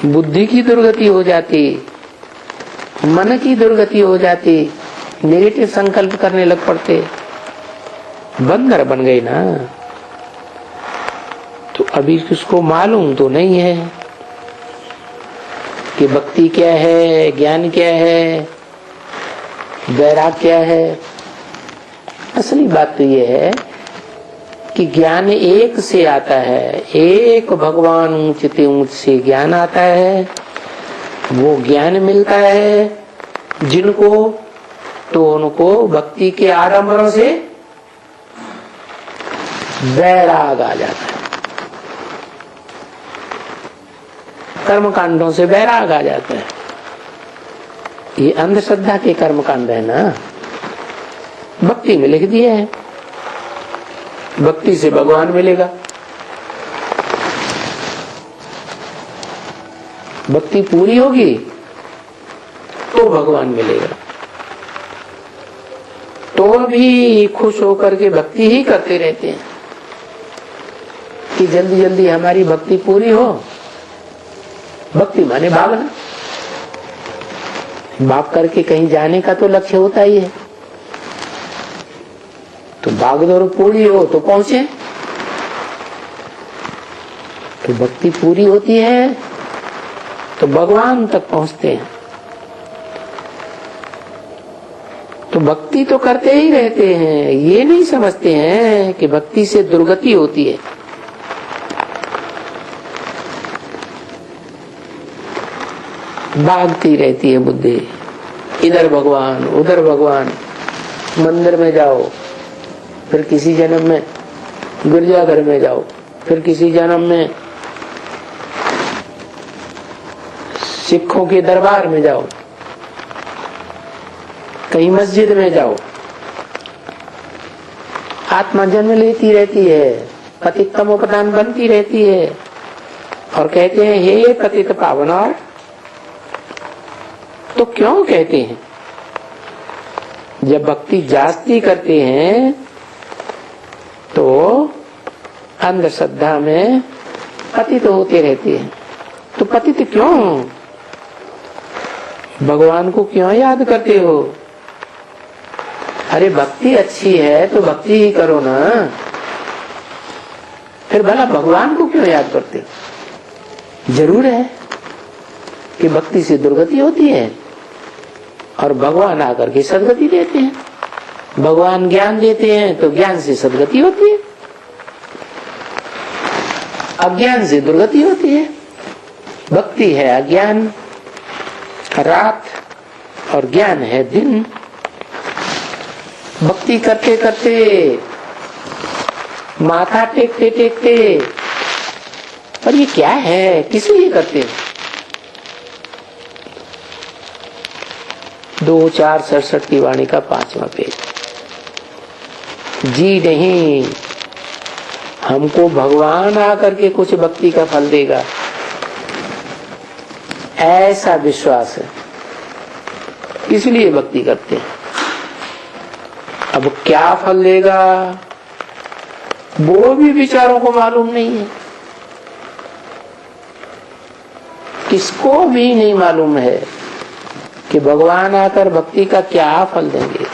बुद्धि की दुर्गति हो जाती, मन की दुर्गति हो जाती, नेगेटिव संकल्प करने लग पड़ते, बंदर बन गए ना। तो अभी उसको मालूम तो नहीं है कि भक्ति क्या है, ज्ञान क्या है, वैराग क्या है। असली बात तो ये है कि ज्ञान एक से आता है, एक भगवान ऊंचते ऊंच से ज्ञान आता है। वो ज्ञान मिलता है जिनको, तो उनको भक्ति के आडंबरों से वैराग आ जाता है, कर्म कांडों से वैराग आ जाता है। ये अंधश्रद्धा के कर्म कांड है ना, भक्ति में लिख दिए है। भक्ति से भगवान मिलेगा। भक्ति पूरी होगी तो भगवान मिलेगा। तो भी खुश होकर के भक्ति ही करते रहते हैं कि जल्दी जल्दी हमारी भक्ति पूरी हो। भक्ति माने भागना, भाग करके कहीं जाने का तो लक्ष्य होता ही है। तो भागदौड़ पूरी हो तो पहुंचे। तो भक्ति पूरी होती है तो भगवान तक पहुंचते हैं। तो भक्ति तो करते ही रहते हैं, ये नहीं समझते हैं कि भक्ति से दुर्गति होती है। भागती रहती है बुद्धि, इधर भगवान उधर भगवान। मंदिर में जाओ, फिर किसी जन्म में गिरजाघर में जाओ, फिर किसी जन्म में सिखों के दरबार में जाओ, कहीं मस्जिद में जाओ। आत्मा जन्म लेती रहती है, पतित तमोप्रधान बनती रहती है और कहते हैं हे पतित पावना। तो क्यों कहते हैं? जब भक्ति जास्ती करते हैं तो अंधश्रद्धा में पतित होते रहते हैं। तो पतित क्यों? भगवान को क्यों याद करते हो? अरे भक्ति अच्छी है तो भक्ति ही करो ना, फिर भला भगवान को क्यों याद करते हो? जरूर है कि भक्ति से दुर्गति होती है और भगवान आकर के सदगति देते हैं। भगवान ज्ञान देते हैं तो ज्ञान से सदगति होती है, अज्ञान से दुर्गति होती है। भक्ति है अज्ञान रात और ज्ञान है दिन। भक्ति करते करते माथा टेकते टेकते, और ये क्या है, किस लिए करते हैं? 2:4:67 की वाणी का 5वां पेज। जी नहीं, हमको भगवान आकर के कुछ भक्ति का फल देगा ऐसा विश्वास है, इसलिए भक्ति करते हैं। अब क्या फल देगा वो भी विचारों को मालूम नहीं है, किसको भी नहीं मालूम है कि भगवान आकर भक्ति का क्या फल देंगे।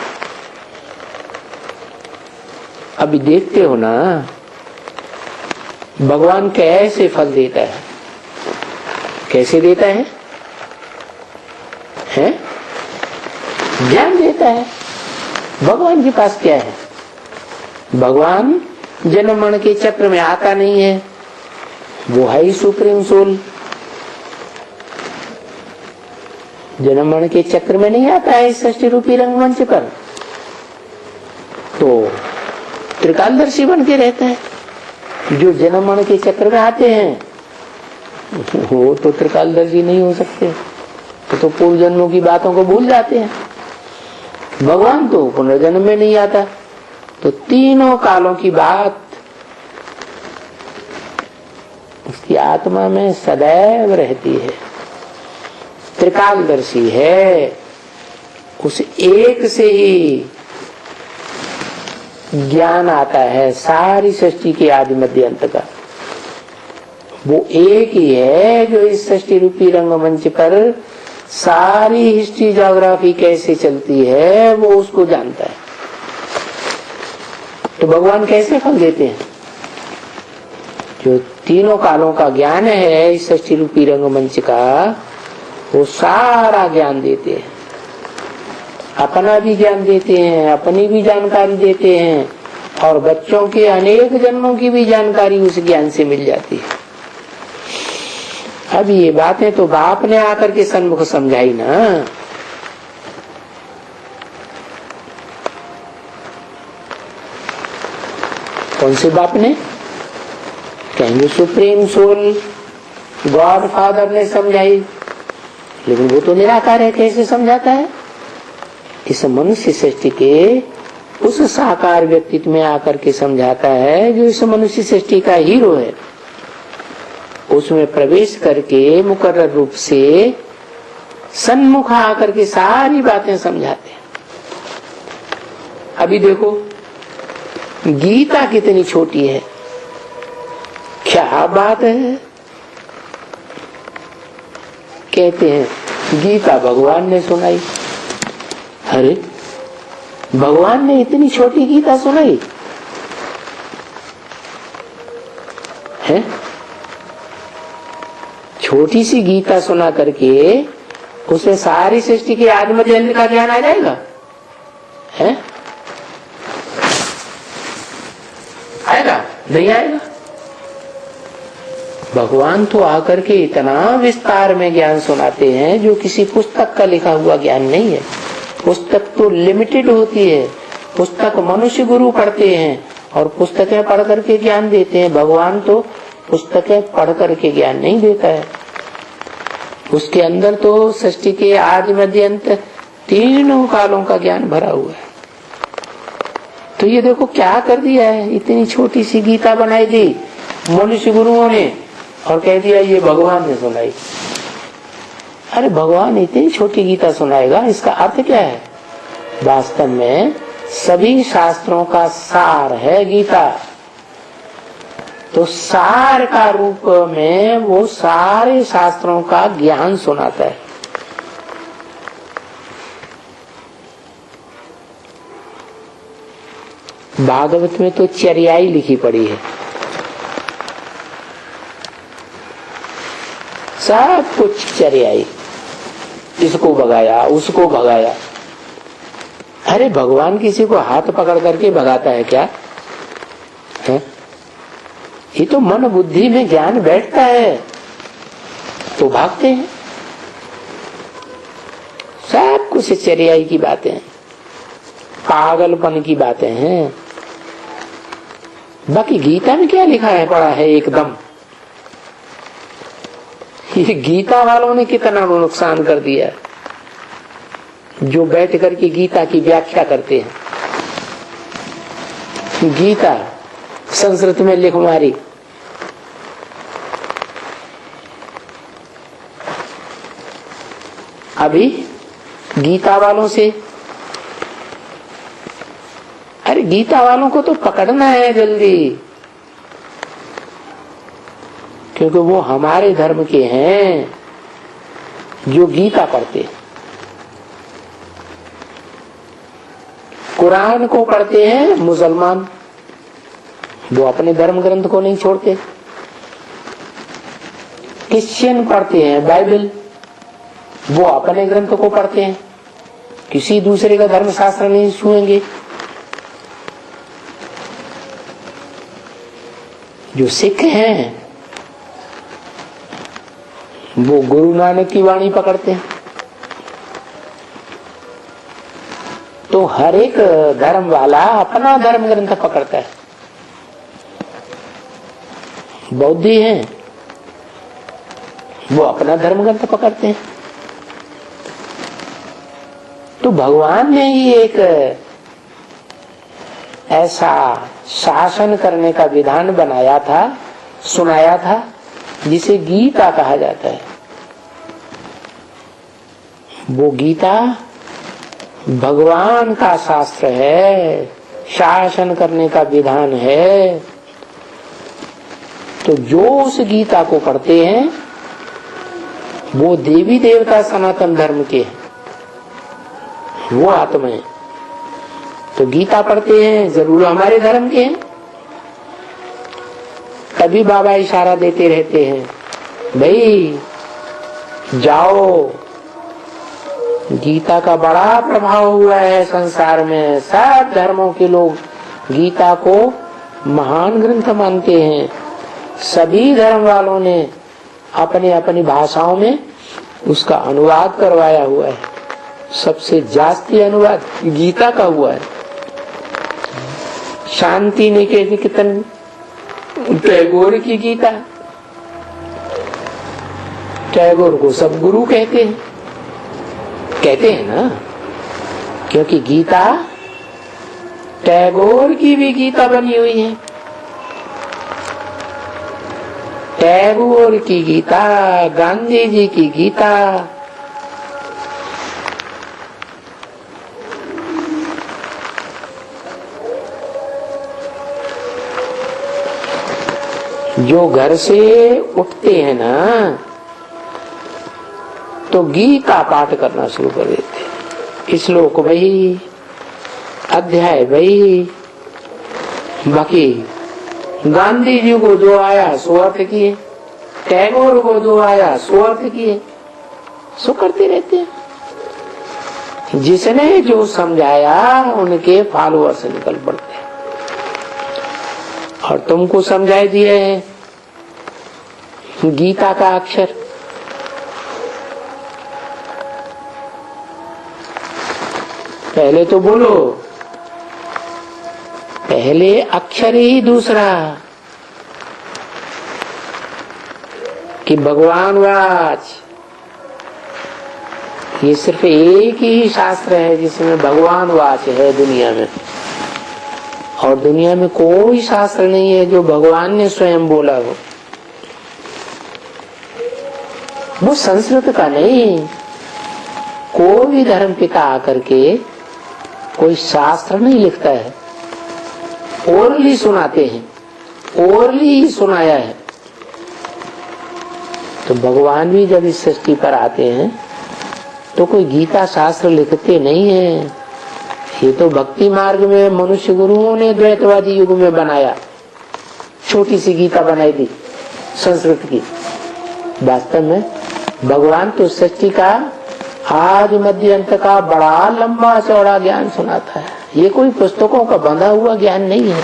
अभी देखते हो ना भगवान कैसे फल देता है, कैसे देता है? ज्ञान देता है। भगवान के पास क्या है? भगवान जन्म मरण के चक्र में आता नहीं है, वो है ही सुप्रीम सोल। जन्म मरण के चक्र में नहीं आता है इस सृष्टि रूपी रंगमंच पर, तो त्रिकालदर्शी बन के रहता है। जो जन्म मरण के चक्र में आते हैं वो तो त्रिकालदर्शी नहीं हो सकते, तो पूर्व जन्मों की बातों को भूल जाते हैं। भगवान तो पुनर्जन्म में नहीं आता, तो तीनों कालों की बात उसकी आत्मा में सदैव रहती है। त्रिकालदर्शी है, उस एक से ही ज्ञान आता है सारी सृष्टि के आदि मध्य अंत का। वो एक ही है जो इस सृष्टि रूपी रंगमंच पर सारी हिस्ट्री ज्योग्राफी कैसे चलती है वो उसको जानता है। तो भगवान कैसे फल देते हैं? जो तीनों कालों का ज्ञान है इस सृष्टि रूपी रंगमंच का, वो सारा ज्ञान देते हैं। अपना भी ज्ञान देते हैं, अपनी भी जानकारी देते हैं, और बच्चों के अनेक जन्मों की भी जानकारी उस ज्ञान से मिल जाती है। अब ये बातें तो बाप ने आकर के सन्मुख समझाई ना। कौन से बाप ने? कहेंगे सुप्रीम सोल गॉड फादर ने समझाई, लेकिन वो तो निराकार है, कैसे समझाता है? इस मनुष्य सृष्टि के उस साकार व्यक्तित्व में आकर के समझाता है जो इस मनुष्य सृष्टि का हीरो है, उसमें प्रवेश करके मुकर्रर रूप से सन्मुख आकर के सारी बातें समझाते हैं। अभी देखो गीता कितनी छोटी है, क्या बात है। कहते हैं गीता भगवान ने सुनाई। अरे भगवान ने इतनी छोटी गीता सुनाई है? छोटी सी गीता सुना करके उसे सारी सृष्टि के आदि मध्य अंत का ज्ञान आ जाएगा है? आएगा? नहीं आएगा। भगवान तो आकर के इतना विस्तार में ज्ञान सुनाते हैं जो किसी पुस्तक का लिखा हुआ ज्ञान नहीं है। पुस्तक तो लिमिटेड होती है, पुस्तक मनुष्य गुरु पढ़ते हैं और पुस्तकें पढ़ करके ज्ञान देते हैं। भगवान तो पुस्तकें पढ़ करके ज्ञान नहीं देता है, उसके अंदर तो सृष्टि के आदि मध्य अंत तीनों कालों का ज्ञान भरा हुआ है। तो ये देखो क्या कर दिया है, इतनी छोटी सी गीता बनाई दी मनुष्य गुरुओं ने और कह दिया ये भगवान ने सुनाई। अरे भगवान इतनी छोटी गीता सुनाएगा, इसका अर्थ क्या है? वास्तव में सभी शास्त्रों का सार है गीता। तो सार का रूप में वो सारे शास्त्रों का ज्ञान सुनाता है। भागवत में तो चर्याई लिखी पड़ी है, सब कुछ चर्याई, इसको भगाया उसको भगाया। अरे भगवान किसी को हाथ पकड़ करके भगाता है क्या है? ये तो मन बुद्धि में ज्ञान बैठता है तो भागते हैं। सब कुछ चर्याई की बातें, पागलपन की बातें हैं। बाकी गीता में क्या लिखा है पड़ा है एकदम। ये गीता वालों ने कितना नुकसान कर दिया जो बैठ करके गीता की व्याख्या करते हैं। गीता संस्कृत में लिख मारी, अभी गीता वालों से, अरे गीता वालों को तो पकड़ना है जल्दी, क्योंकि वो हमारे धर्म के हैं जो गीता पढ़ते हैं। कुरान को पढ़ते हैं मुसलमान, वो अपने धर्म ग्रंथ को नहीं छोड़ते। क्रिश्चियन पढ़ते हैं बाइबल, वो अपने ग्रंथ को पढ़ते हैं, किसी दूसरे का धर्म शास्त्र नहीं छुएंगे। जो सिख हैं वो गुरु नानक की वाणी पकड़ते हैं। तो हर एक धर्म वाला अपना धर्म ग्रंथ पकड़ता है। बौद्धि हैं वो अपना धर्म ग्रंथ पकड़ते हैं। तो भगवान ने ही एक ऐसा शासन करने का विधान बनाया था, सुनाया था, जिसे गीता कहा जाता है। वो गीता भगवान का शास्त्र है, शासन करने का विधान है। तो जो उस गीता को पढ़ते हैं वो देवी देवता सनातन धर्म के हैं, वो आत्मा है। तो गीता पढ़ते हैं जरूर हमारे धर्म के हैं। तभी बाबा इशारा देते रहते हैं, भाई जाओ, गीता का बड़ा प्रभाव हुआ है संसार में। सब धर्मों के लोग गीता को महान ग्रंथ मानते हैं। सभी धर्म वालों ने अपने अपनी भाषाओं में उसका अनुवाद करवाया हुआ है। सबसे जास्ती अनुवाद गीता का हुआ है। शांति निकेतन टैगोर की गीता, टैगोर को सब गुरु कहते हैं ना, क्योंकि गीता टैगोर की भी गीता बनी हुई है। टैगोर की गीता, गांधी जी की गीता, जो घर से उठते हैं ना तो गीता पाठ करना शुरू कर देते। श्लोक वही, अध्याय वही। बाकी गांधी जी को जो आया सो अर्थ किए, टैगोर को जो आया सो अर्थ किए, सो करते रहते हैं। जिसने जो समझाया उनके फॉलोअर से निकल पड़ते हैं। और तुमको समझाई दिए है गीता का अक्षर। पहले तो बोलो, पहले अक्षर ही दूसरा कि भगवान वाच। ये सिर्फ एक ही शास्त्र है जिसमें भगवान वाच है दुनिया में, और दुनिया में कोई शास्त्र नहीं है जो भगवान ने स्वयं बोला हो। वो संस्कृत का नहीं, कोई भी धर्म पिता आकर के कोई शास्त्र नहीं लिखता है, ओरली सुनाते हैं, ओरली ही सुनाया है। तो भगवान भी जब इस सृष्टि पर आते हैं तो कोई गीता शास्त्र लिखते नहीं है। ये तो भक्ति मार्ग में मनुष्य गुरुओं ने द्वैतवादी युग में बनाया, छोटी सी गीता बनाई थी संस्कृत की। वास्तव में भगवान तो सृष्टि का आज मध्य अंत का बड़ा लंबा चौड़ा ज्ञान सुनाता है। ये कोई पुस्तकों का बंधा हुआ ज्ञान नहीं है,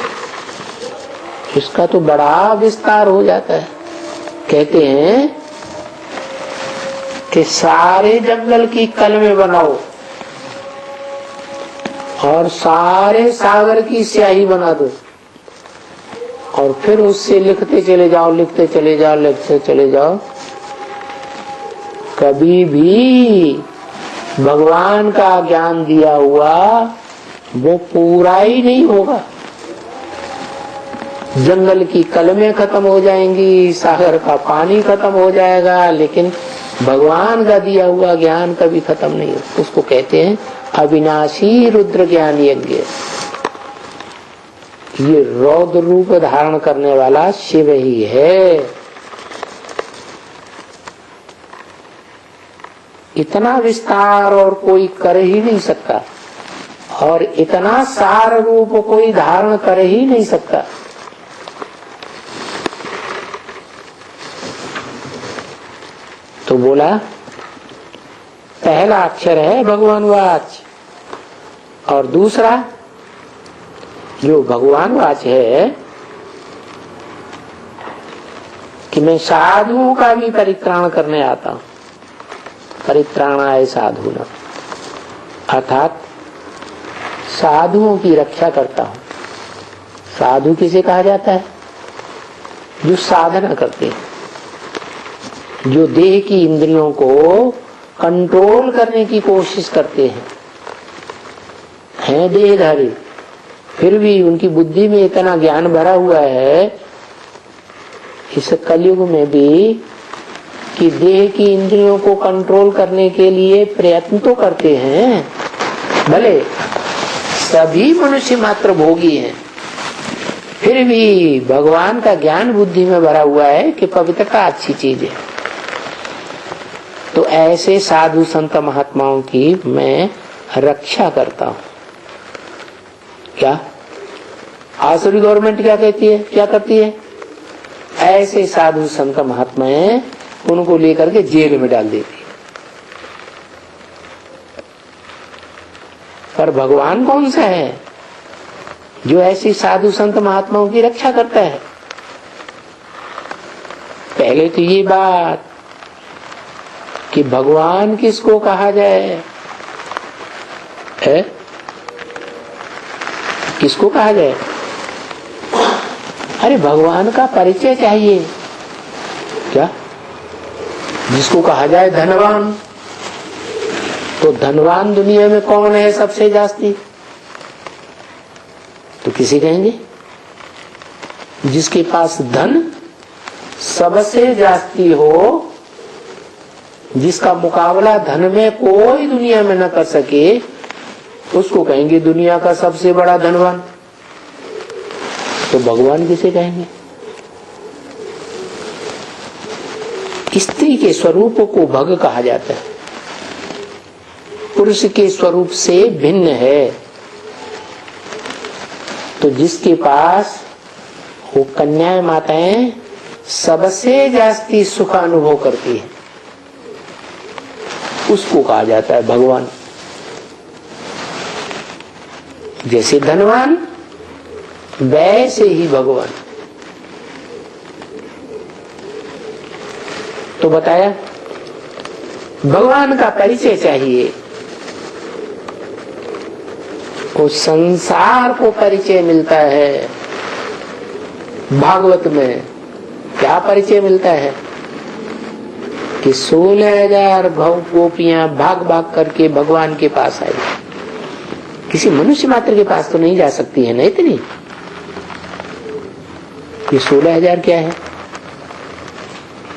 इसका तो बड़ा विस्तार हो जाता है। कहते हैं कि सारे जंगल की कलमें बनाओ और सारे सागर की स्याही बना दो, और फिर उससे लिखते चले जाओ, लिखते चले जाओ, लिखते चले जाओ, कभी भी भगवान का ज्ञान दिया हुआ वो पूरा ही नहीं होगा। जंगल की कलमें खत्म हो जाएंगी, सागर का पानी खत्म हो जाएगा, लेकिन भगवान का दिया हुआ ज्ञान कभी खत्म नहीं होता। उसको कहते हैं अविनाशी रुद्र ज्ञान यज्ञ। ये रौद्र रूप धारण करने वाला शिव ही है। इतना विस्तार और कोई कर ही नहीं सकता, और इतना सार रूप कोई धारण कर ही नहीं सकता। तो बोला पहला अक्षर है भगवान वाच, और दूसरा जो भगवान वाच है कि मैं साधुओं का भी परित्राण करने आता हूं। परित्राणाय साधुना, अर्थात साधुओं की रक्षा करता हूं। साधु किसे कहा जाता है? जो साधना करते हैं, जो देह की इंद्रियों को कंट्रोल करने की कोशिश करते हैं देहधारी, फिर भी उनकी बुद्धि में इतना ज्ञान भरा हुआ है इस कलयुग में भी कि देह की इंद्रियों को कंट्रोल करने के लिए प्रयत्न तो करते हैं। भले सभी मनुष्य मात्र भोगी हैं, फिर भी भगवान का ज्ञान बुद्धि में भरा हुआ है कि पवित्रता अच्छी चीज है। तो ऐसे साधु संत महात्माओं की मैं रक्षा करता हूं। क्या आसुरी गवर्नमेंट क्या कहती है, क्या करती है? ऐसे साधु संत महात्मा हैं, उनको लेकर के जेल में डाल देती है। पर भगवान कौन सा है जो ऐसी साधु संत महात्माओं की रक्षा करता है? पहले तो ये बात कि भगवान किसको कहा जाए है? किसको कहा जाए? अरे भगवान का परिचय चाहिए। क्या? जिसको कहा जाए धनवान, तो धनवान दुनिया में कौन है सबसे जास्ती? तो किसे कहेंगे? जिसके पास धन सबसे जास्ती हो, जिसका मुकाबला धन में कोई दुनिया में न कर सके, उसको कहेंगे दुनिया का सबसे बड़ा धनवान। तो भगवान किसे कहेंगे? स्त्री के स्वरूप को भग कहा जाता है, पुरुष के स्वरूप से भिन्न है। तो जिसके पास वो कन्याएं माताएं सबसे जास्ती सुख अनुभव करती है, उसको कहा जाता है भगवान। जैसे धनवान वैसे ही भगवान। तो बताया भगवान का परिचय चाहिए, उस संसार को परिचय मिलता है। भागवत में क्या परिचय मिलता है कि 16,000 गोपियां भाग भाग करके भगवान के पास आई। किसी मनुष्य मात्र के पास तो नहीं जा सकती है ना इतनी। ये 16,000 क्या है?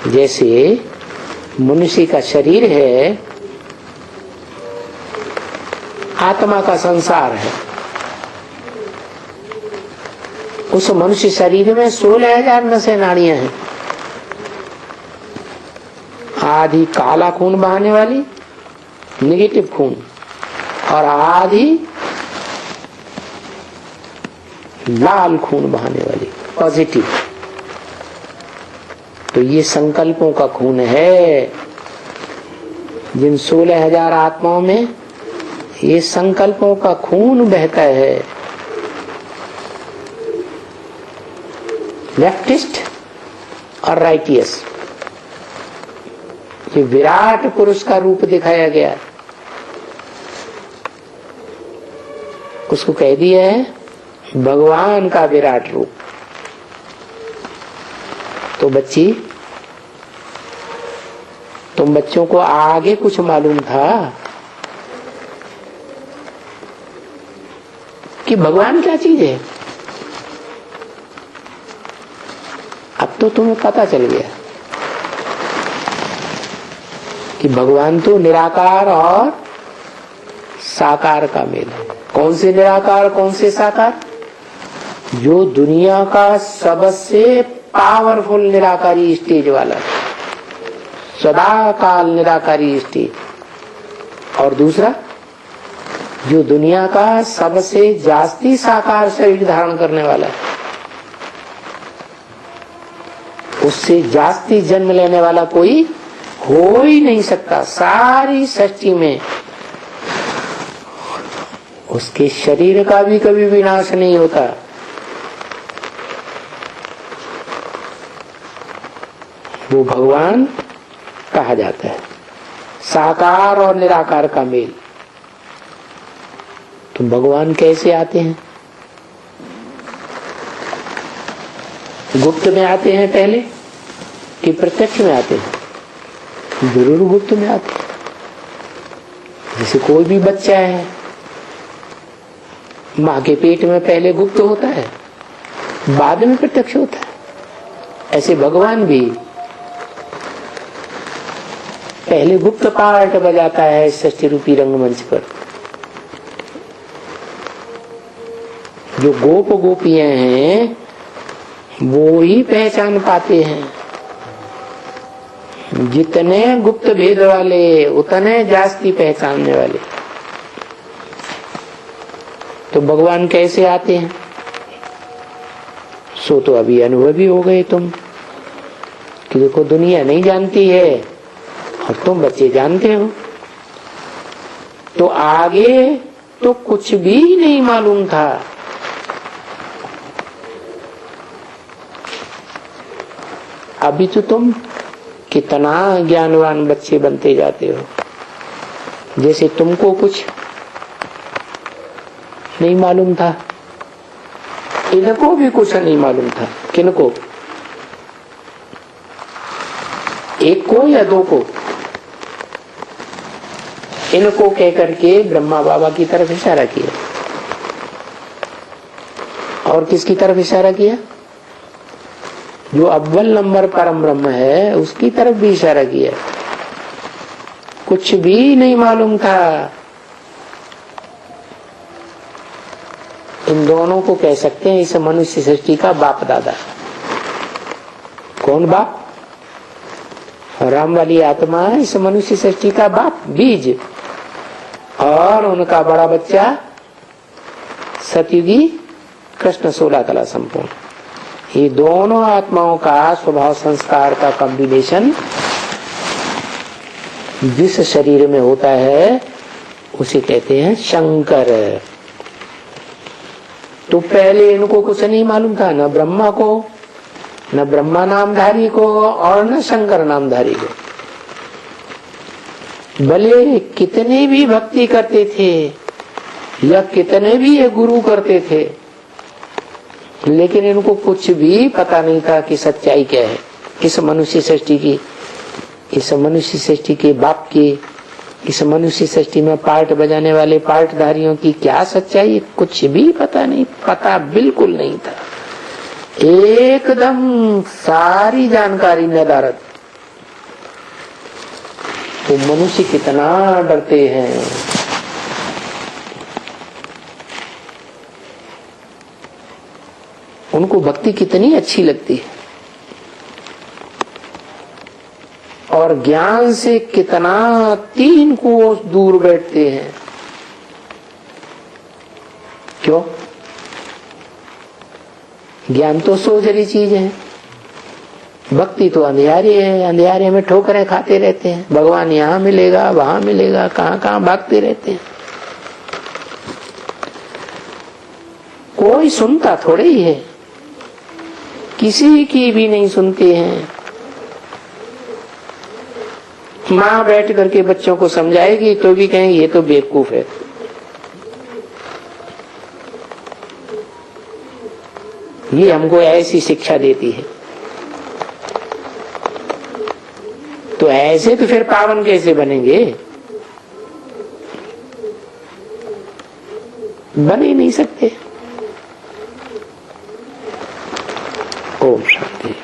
जैसे मनुष्य का शरीर है, आत्मा का संसार है, उस मनुष्य शरीर में 16,000 नसें नाड़ियां हैं। आधी काला खून बहाने वाली नेगेटिव खून, और आधी लाल खून बहाने वाली पॉजिटिव। तो ये संकल्पों का खून है। जिन 16,000 आत्माओं में ये संकल्पों का खून बहता है। लेफ्टिस्ट और राइटियस, ये विराट पुरुष का रूप दिखाया गया, उसको कह दिया है भगवान का विराट रूप। तो बच्ची, तुम बच्चों को आगे कुछ मालूम था कि भगवान क्या चीज है? अब तो तुम्हें पता चल गया कि भगवान तो निराकार और साकार का मेल है। कौन से निराकार, कौन से साकार? जो दुनिया का सबसे पावरफुल निराकारी स्टेज वाला, सदा काल निराकारी स्टेज, और दूसरा जो दुनिया का सबसे जास्ती साकार शरीर धारण करने वाला है, उससे जास्ती जन्म लेने वाला कोई हो ही नहीं सकता सारी सृष्टि में। उसके शरीर का भी कभी विनाश नहीं होता। वो भगवान कहा जाता है, साकार और निराकार का मेल। तो भगवान कैसे आते हैं? गुप्त में आते हैं पहले कि प्रत्यक्ष में आते हैं? जरूर गुप्त में आते हैं। जैसे कोई भी बच्चा है, माँ के पेट में पहले गुप्त होता है, बाद में प्रत्यक्ष होता है। ऐसे भगवान भी पहले गुप्त पार्ट बजाता है सृष्टि रूपी रंगमंच पर। जो गोप गोपियां हैं वो ही पहचान पाते हैं। जितने गुप्त भेद वाले उतने जास्ती पहचानने वाले। तो भगवान कैसे आते हैं? सो तो अभी अनुभवी हो गए तुम कि देखो दुनिया नहीं जानती है और तुम बच्चे जानते हो। तो आगे तो कुछ भी नहीं मालूम था। अभी तो तुम कितना ज्ञानवान बच्चे बनते जाते हो। जैसे तुमको कुछ नहीं मालूम था, इनको भी कुछ नहीं मालूम था। किनको? एक को या दो को? इनको कह करके ब्रह्मा बाबा की तरफ इशारा किया। और किसकी तरफ इशारा किया? जो अव्वल नंबर परम ब्रह्म है उसकी तरफ भी इशारा किया। कुछ भी नहीं मालूम था। इन दोनों को कह सकते हैं इस मनुष्य सृष्टि का बाप दादा। कौन बाप? राम वाली आत्मा इस मनुष्य सृष्टि का बाप, बीज, और उनका बड़ा बच्चा सतयुगी कृष्ण 16 कला संपूर्ण। ये दोनों आत्माओं का स्वभाव संस्कार का कॉम्बिनेशन जिस शरीर में होता है उसे कहते हैं शंकर। तो पहले इनको कुछ नहीं मालूम था, न ब्रह्मा को, न ब्रह्मा नामधारी को, और न शंकर नामधारी को। भले कितने भी भक्ति करते थे या कितने भी ये गुरु करते थे, लेकिन इनको कुछ भी पता नहीं था कि सच्चाई क्या है इस मनुष्य सृष्टि की, इस मनुष्य सृष्टि के बाप की, इस मनुष्य सृष्टि में पार्ट बजाने वाले पार्टधारियों की क्या सच्चाई, कुछ भी पता नहीं, पता बिल्कुल नहीं था। एकदम सारी जानकारी नदारद। तो मनुष्य कितना डरते हैं। उनको भक्ति कितनी अच्छी लगती है और ज्ञान से कितना 3 कोस दूर बैठते हैं। क्यों? ज्ञान तो सोजरी चीज है, भक्ति तो अंधियारे है, अंधियारे में ठोकरें खाते रहते हैं। भगवान यहाँ मिलेगा वहां मिलेगा, कहां कहां भागते रहते हैं। कोई सुनता थोड़े ही है, किसी की भी नहीं सुनते हैं। माँ बैठ करके बच्चों को समझाएगी तो भी कहेंगे ये तो बेवकूफ है। ये हमको ऐसी शिक्षा देती है। तो ऐसे तो फिर पावन कैसे बनेंगे? बन ही नहीं सकते। ओम शांति।